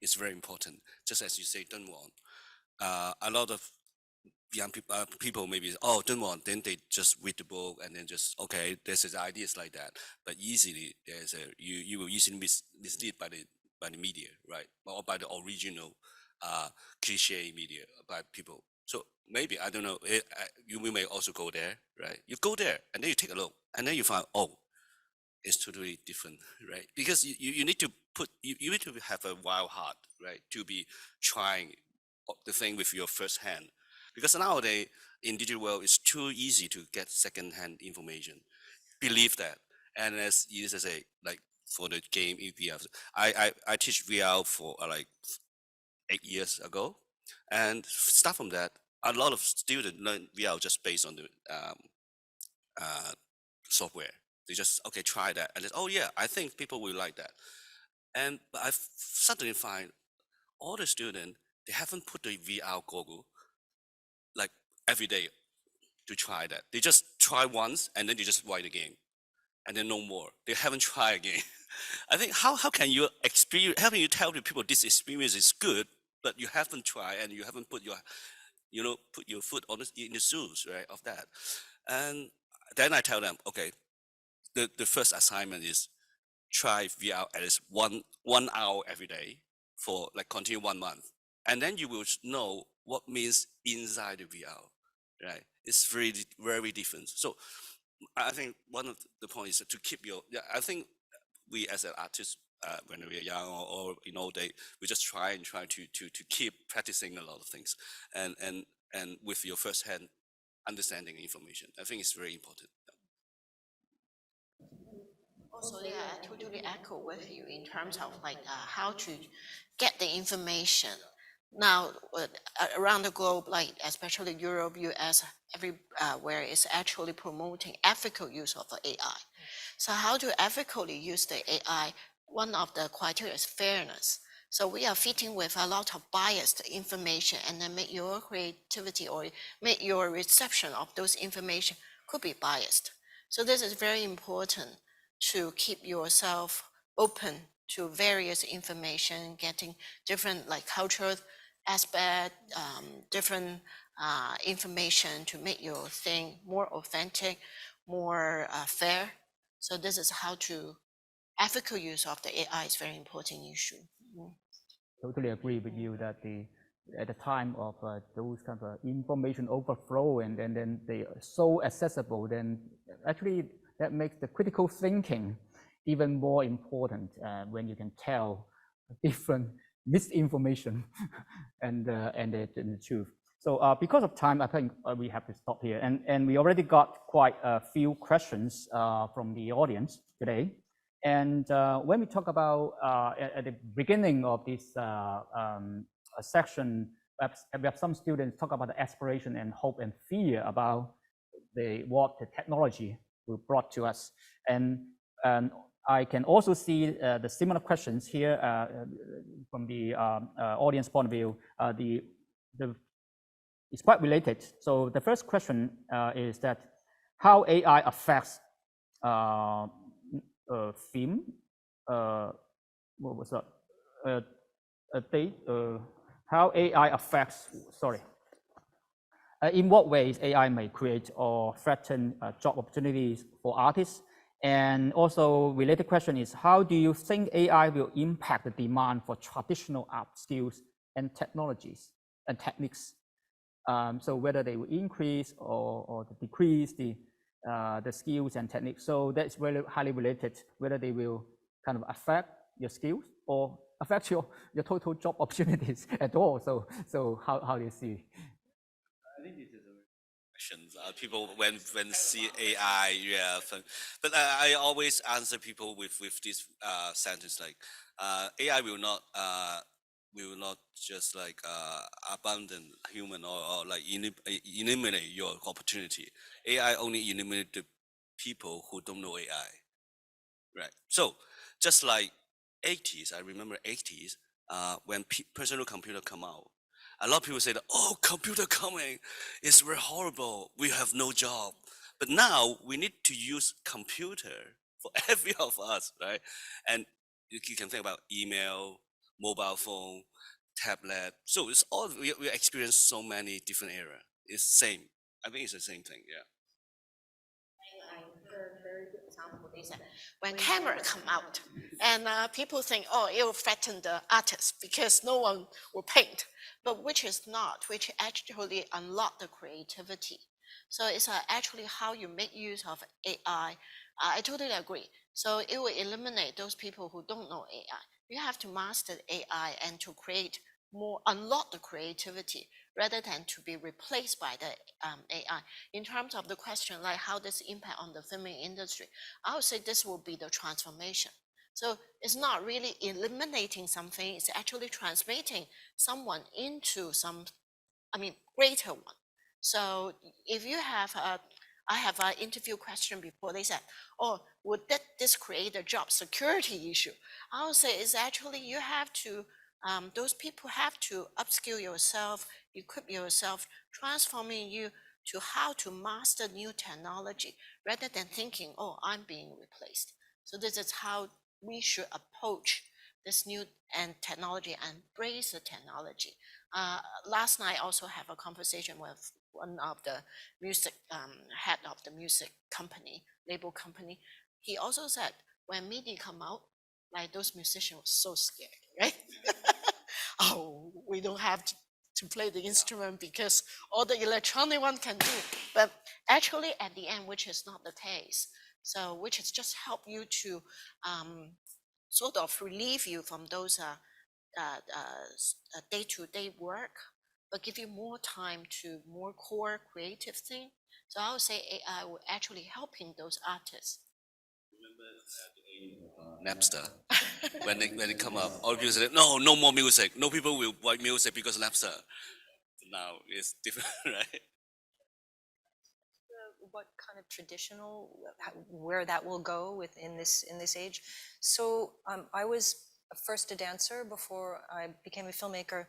It's very important. Just as you say, Dunhuang. A lot of young people maybe, oh, Dunhuang, then they just read the book and then just, okay, there's ideas like that. But easily, there's you will easily mislead by the media, right? Or by the original cliche media by people. So maybe, I don't know, you may also go there, right? You go there and then you take a look and then you find, oh, it's totally different, right? Because you need to you need to have a wild heart, right? To be trying the thing with your first hand. Because nowadays in digital world, it's too easy to get second-hand information. Believe that. And as you say, like for the game VR, I teach VR for like 8 years ago, and start from that, a lot of students learn VR just based on the software. They just, okay, try that, and then, oh yeah, I think people will like that. And but I suddenly find all the students, they haven't put the VR goggle like every day to try that. They just try once and then they just write the game, and then no more. They haven't tried again. I think how can you experience? How can you tell the people this experience is good, but you haven't tried and you haven't put your, you know, put your foot on in the shoes, right, of that. And then I tell them, okay, the first assignment is try VR at least one hour every day for like continue 1 month, and then you will know what means inside the VR, right? It's very different. So I think one of the points is to keep your, I think we as an artist, when we are young or you know, we just try to keep practicing a lot of things, and with your first hand understanding information. I think it's very important. Also, yeah, I totally echo with you in terms of like how to get the information now around the globe, like especially Europe, US, everywhere is actually promoting ethical use of the AI. So how to ethically use the AI? One of the criteria is fairness. So we are fitting with a lot of biased information, and then make your creativity or make your reception of those information could be biased. So this is very important to keep yourself open to various information, getting different like cultural aspect, different information to make your thing more authentic, more fair. So this is how to ethical use of the AI is very important issue. Totally agree with you that at the time of those kind of information overflow and then they are so accessible, then actually that makes the critical thinking even more important when you can tell different misinformation and the truth. So because of time, I think we have to stop here. And we already got quite a few questions from the audience today. And when we talk about at the beginning of this section, we have some students talk about the aspiration and hope and fear about what the technology will brought to us. And I can also see the similar questions here from the audience point of view. It's quite related. So the first question is that how AI affects film, what was that? How AI affects, in what ways AI may create or threaten job opportunities for artists? And also related question is, how do you think AI will impact the demand for traditional art skills and technologies and techniques? So whether they will increase or decrease the skills and techniques. So that's really highly related, whether they will kind of affect your skills or affect your total job opportunities at all. So how do you see? I think this is a question. People when see AI, but I always answer people with this sentence like AI will not just like abandon human or like eliminate your opportunity. AI only eliminate the people who don't know AI, right? So just like 80s, I remember 80s when personal computer come out. A lot of people say that, oh, computer coming is very horrible. We have no job. But now we need to use computer for every of us, right? And you can think about email, mobile phone, tablet. So it's all, we experience so many different era. It's same. I think it's the same thing, yeah. Very good example is that when camera come out and people think, oh, it will threaten the artist because no one will paint, but which is not, which actually unlock the creativity. So it's actually how you make use of AI. I totally agree. So it will eliminate those people who don't know AI. You have to master AI and to create more, unlock the creativity rather than to be replaced by the AI. In terms of the question, like how does it impact on the filming industry, I would say this will be the transformation. So it's not really eliminating something, it's actually transmitting someone into some, greater one. So if you have I have an interview question before, they said, oh, would this create a job security issue? I would say it's actually you have to, those people have to upskill yourself, equip yourself, transforming you to how to master new technology rather than thinking, oh, I'm being replaced. So this is how we should approach this new technology and embrace the technology. Last night I also have a conversation with one of the music head of the music company, label company. He also said when MIDI come out, like those musicians were so scared, right? Oh, we don't have to play the instrument because all the electronic one can do. But actually at the end, which is not the case. So which is just help you to sort of relieve you from those day-to-day work, but give you more time to more core creative thing. So I would say AI will actually helping those artists. Remember at the age of Napster. when it come up, all people say, no more music. No people will write music because Napster. Now it's different, right? What kind of traditional, where that will go within this age. So I was first a dancer before I became a filmmaker.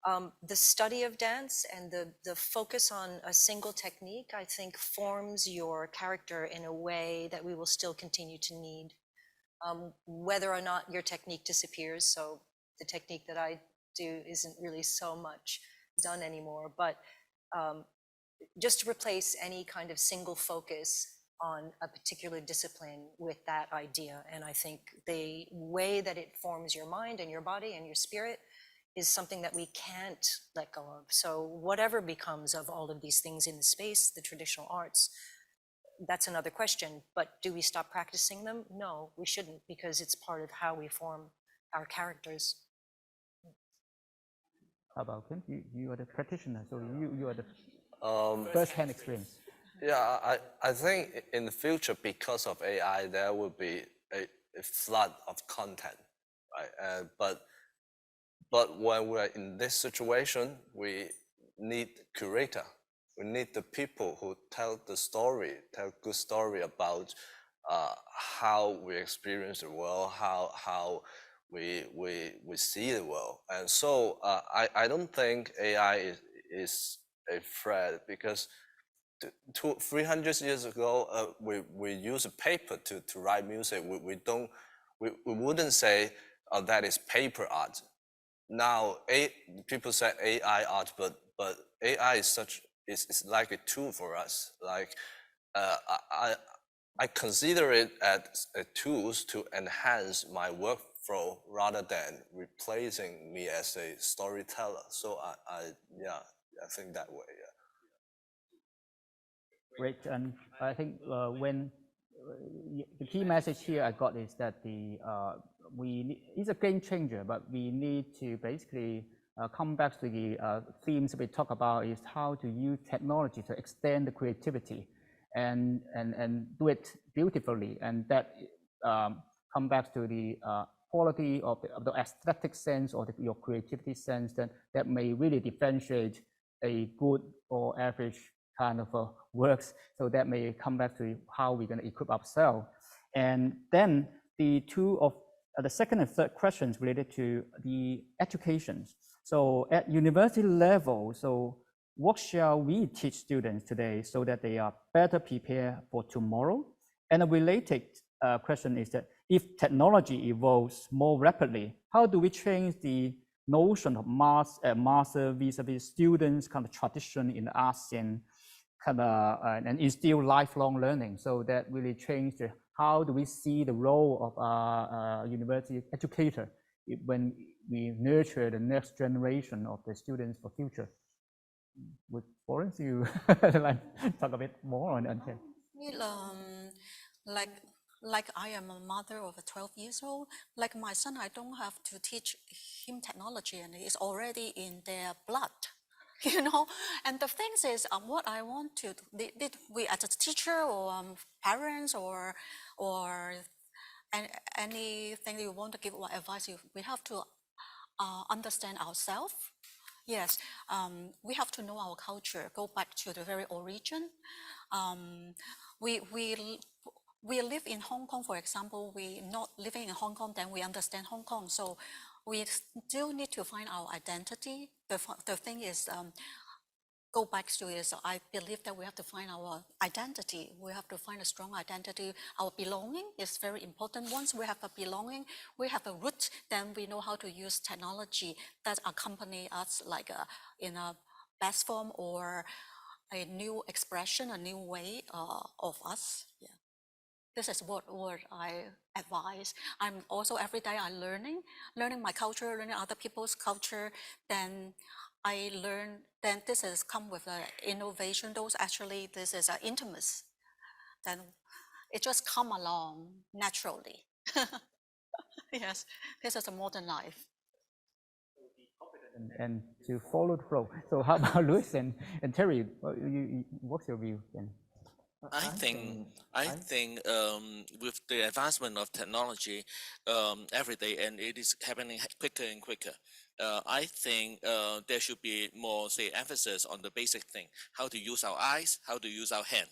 The study of dance and the focus on a single technique, I think, forms your character in a way that we will still continue to need. Whether or not your technique disappears, so the technique that I do isn't really so much done anymore, but just to replace any kind of single focus on a particular discipline with that idea. And I think the way that it forms your mind and your body and your spirit is something that we can't let go of. So whatever becomes of all of these things in the space, the traditional arts, that's another question. But do we stop practicing them? No, we shouldn't, because it's part of how we form our characters. How about Kim? You are the practitioner, so you are the first-hand experience. Yeah, I think in the future, because of AI, there will be a flood of content, right? But when we're in this situation, we need curator. We need the people who tell good story about how we experience the world, how we see the world. And so I don't think AI is a threat, because 300 years ago, we use a paper to write music. We wouldn't say that is paper art. Now people say AI art, but AI is like a tool for us. Like I consider it as a tools to enhance my workflow rather than replacing me as a storyteller. So I think that way. Yeah. Great, and I think when the key message here I got is that it's a game changer, but we need to basically come back to the themes we talk about, is how to use technology to extend the creativity and do it beautifully, and that come back to the quality of the aesthetic sense or your creativity sense, that may really differentiate a good or average kind of works. So that may come back to how we're going to equip ourselves. And then the second and third questions related to the education. So at university level, so what shall we teach students today so that they are better prepared for tomorrow? And a related question is that if technology evolves more rapidly, how do we change the notion of master vis-a-vis students kind of tradition in the arts and kind of and instill lifelong learning? So that really changed how do we see the role of a university educator when we nurture the next generation of the students for future? Would Florence, you like talk a bit more on that? Like I am a mother of a 12 years old. Like my son, I don't have to teach him technology, and it's already in their blood. You know, and the thing is, what I want to, did we as a teacher or parents or anything you want to give advice, we have to understand ourselves. Yes, we have to know our culture, go back to the very origin. We live in Hong Kong, for example. We not living in Hong Kong, then we understand Hong Kong. So we still need to find our identity. The thing is, go back to is, I believe that we have to find our identity. We have to find a strong identity. Our belonging is very important. Once we have a belonging, we have a root, then we know how to use technology that accompany us, like in a best form or a new expression, a new way of us. Yeah. This is what I advise. I'm also every day I'm learning my culture, learning other people's culture. Then I learn. Then this has come with innovation. Those actually this is intimacy. Then it just come along naturally. Yes, this is a modern life. And to follow the flow. So how about Louis and Terry? What's your view then? I think with the advancement of technology every day, and it is happening quicker and quicker. I think there should be more, say, emphasis on the basic thing: how to use our eyes, how to use our hand.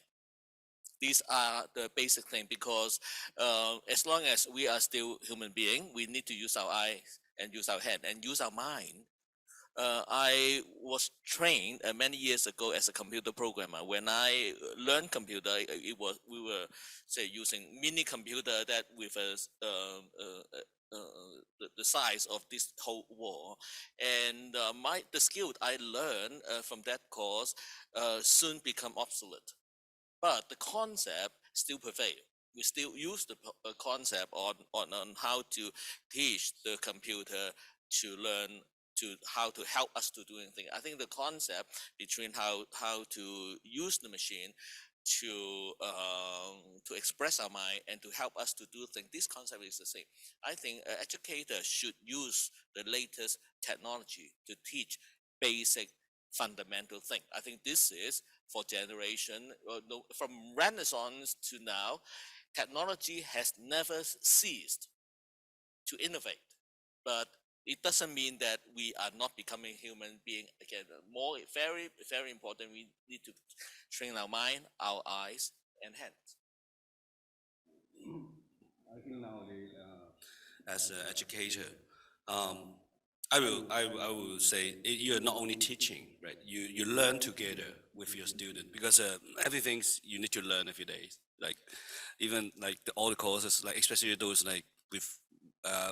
These are the basic thing because as long as we are still human being, we need to use our eyes and use our hand and use our mind. I was trained many years ago as a computer programmer. When I learned computer, we were say using mini computer that with the size of this whole wall, and the skill I learned from that course soon become obsolete. But the concept still prevail. We still use the concept on how to teach the computer to learn to how to help us to do anything. I think the concept between how to use the machine to express our mind and to help us to do things. This concept is the same. I think educators should use the latest technology to teach basic fundamental thing. I think this is for generation from Renaissance to now, technology has never ceased to innovate, but it doesn't mean that we are not becoming human being again. More very very important. We need to train our mind, our eyes, and hands. I think nowadays, as an educator, I will say you're not only teaching, right? You learn together with your student because everything you need to learn every day. Like even like all the courses, like especially those like with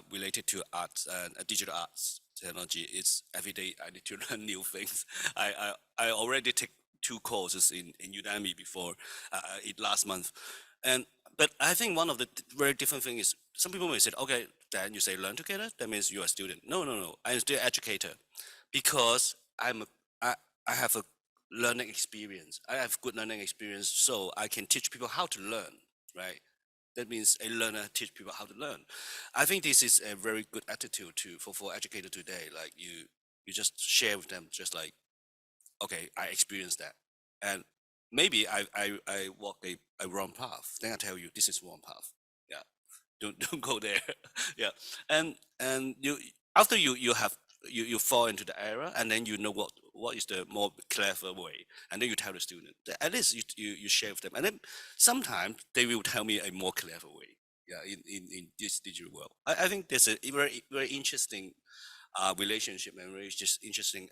related to arts and digital arts technology. It's every day I need to learn new things. I already take 2 courses in Udemy before it last month, and but I think one of the very different thing is some people may say, okay, then you say learn together. That means you're a student. No, no, no. I'm still educator because I have a learning experience. I have good learning experience, so I can teach people how to learn. Right. That means a learner teach people how to learn. I think this is a very good attitude for educator today. Like you just share with them, just like, okay, I experienced that, and maybe I walk a wrong path. Then I tell you this is wrong path. Yeah, don't go there. Yeah, and you after you have you fall into the error, and then you know what is the more clever way, and then you tell the student. At least you share with them, and then sometimes they will tell me a more clever way. Yeah, in this digital world, I think there's a very very interesting relationship and very just interesting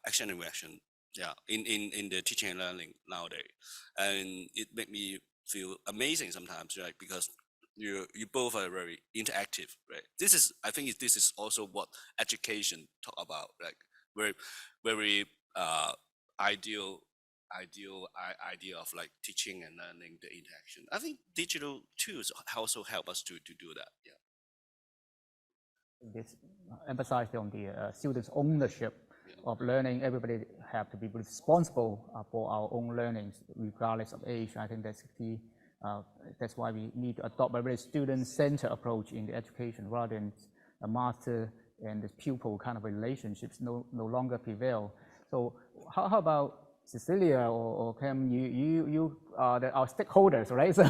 action and reaction. Yeah, in the teaching and learning nowadays, and it make me feel amazing sometimes, right? Because you both are very interactive, right? This is I think this is also what education talk about, like very very ideal idea of like teaching and learning the interaction. I think digital tools also help us to do that. Yeah. This emphasized on the students' ownership of learning. Everybody have to be responsible for our own learnings, regardless of age. I think that's key. That's why we need to adopt a very student-centered approach in the education, rather than a master and the pupil kind of relationships no longer prevail. So how about Cecilia or Cam? You are our stakeholders, right? So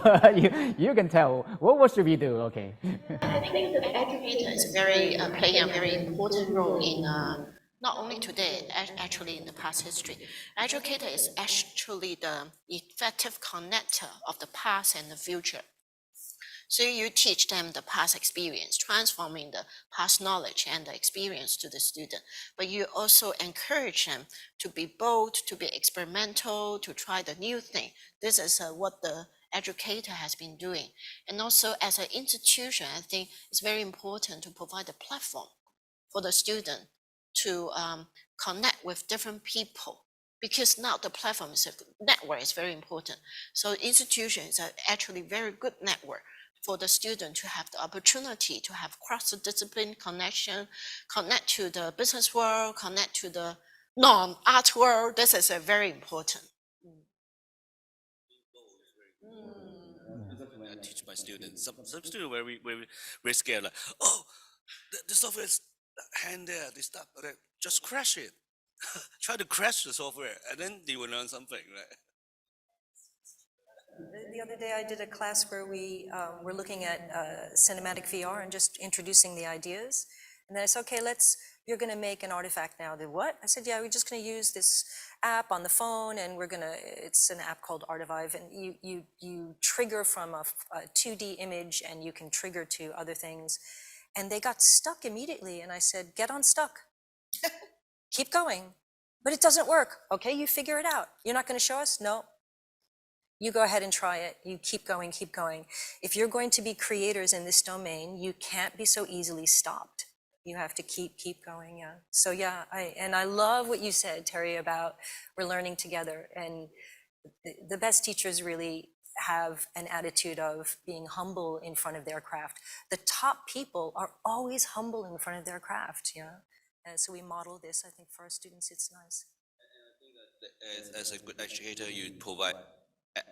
you can tell what should we do? Okay. I think the educator is playing a very important role in not only today, actually in the past history. Educator is actually the effective connector of the past and the future. So you teach them the past experience, transforming the past knowledge and the experience to the student. But you also encourage them to be bold, to be experimental, to try the new thing. This is what the educator has been doing. And also as an institution, I think it's very important to provide a platform for the student to connect with different people, because now the platform is a network is very important. So institution is actually very good network for the student to have the opportunity to have cross-discipline connection, connect to the business world, connect to the non-art world. This is very important. When I teach my students, some students very scared, like, oh, the software is hand there, this stuff, okay, just crash it. Try to crash the software, and then they will learn something, right? The other day I did a class where we were looking at cinematic VR and just introducing the ideas. And then I said, okay, you're gonna make an artifact now. They what? I said, yeah, we're just gonna use this app on the phone and it's an app called Artivive, and you trigger from a 2D image and you can trigger to other things. And they got stuck immediately. And I said, get unstuck, keep going. But it doesn't work. Okay, you figure it out. You're not gonna show us? No. You go ahead and try it. You keep going, keep going. If you're going to be creators in this domain, you can't be so easily stopped. You have to keep going, yeah. So yeah, I love what you said, Terry, about we're learning together. And the best teachers really have an attitude of being humble in front of their craft. The top people are always humble in front of their craft, yeah. And so we model this, I think, for our students, it's nice. As a good educator, you provide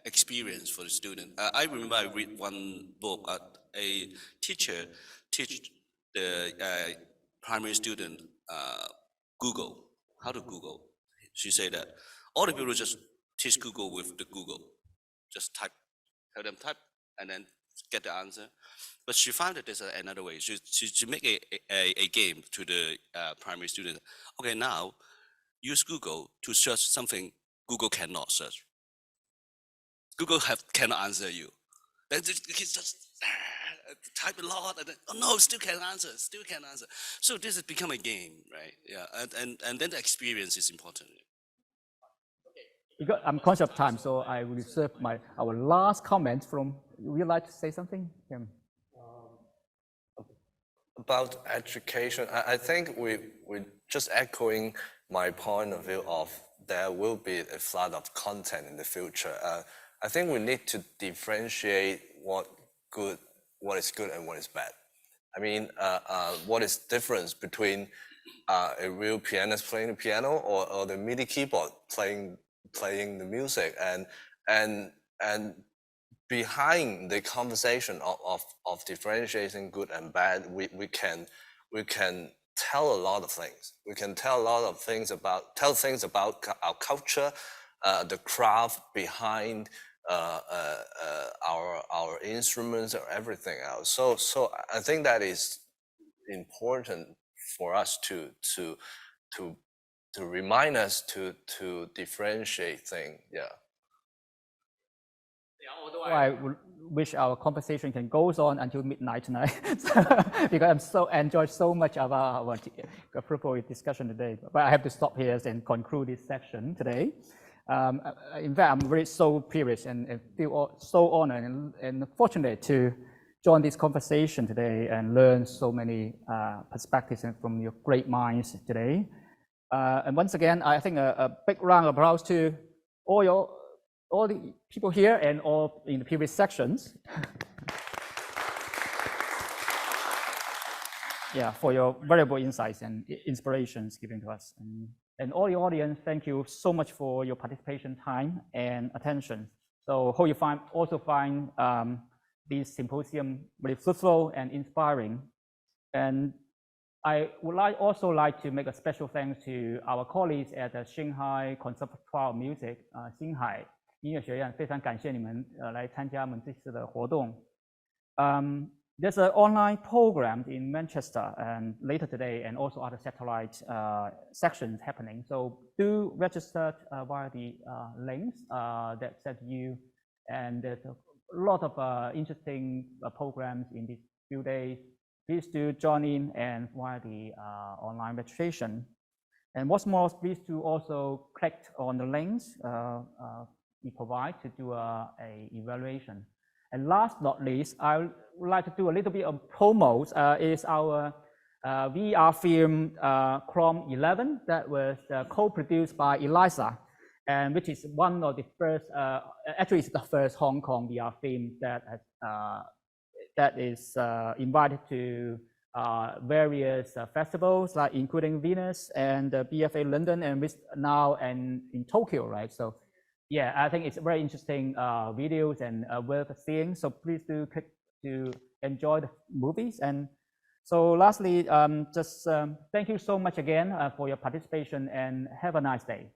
experience for the student. I remember I read one book, a teacher teach the primary student Google, how to Google. She said that all the people just teach Google with the Google. Just type, tell them type, and then get the answer. But she found that there's another way. She make a game to the primary student. Okay, now use Google to search something Google cannot search. Google cannot answer you. Then it's just type a lot, and then, oh no, still can't answer. So this has become a game, right? Yeah, and then the experience is important. Because I'm conscious of time, so I will reserve our last comment from. Would you like to say something? About education, I think we're just echoing my point of view of there will be a flood of content in the future. I think we need to differentiate what is good and what is bad. I mean, what is the difference between a real pianist playing the piano or the MIDI keyboard playing the music, and behind the conversation of differentiating good and bad, we can tell a lot of things. We can tell a lot of things about our culture, the craft behind our instruments or everything else. So I think that is important for us to remind us to differentiate things. Yeah. Although I would wish our conversation can go on until midnight tonight, because I enjoyed so much of our fruitful discussion today. But I have to stop here and conclude this section today. In fact, I'm very so privileged and feel so honored and fortunate to join this conversation today and learn so many perspectives from your great minds today. And once again, I think a big round of applause to all the people here and all in the previous sections. Yeah, for your valuable insights and inspirations given to us. And all the audience, thank you so much for your participation time and attention. So hope you also find this symposium very fruitful and inspiring. And I would also like to make a special thanks to our colleagues at the Shanghai Conservatoire of Music, 星海音乐学院，非常感谢你们来参加我们这次的活动。There's an online program in Manchester and later today, and also other satellite sections happening. So do register via the links that sent you, and there's a lot of interesting programs in these few days. Please do join in and via the online registration. And what's more, please do also click on the links we provide to do a evaluation. And last but not least, I would like to do a little bit of promos. Is our VR film Chrome 11 that was co-produced by ELIA, and which is one of the first, actually it's the first Hong Kong VR film that is invited to various festivals, like including Venus and BFA London, and now and in Tokyo, right? So yeah, I think it's very interesting videos and worth seeing. So please do click to enjoy the movies. And so lastly, just thank you so much again for your participation, and have a nice day.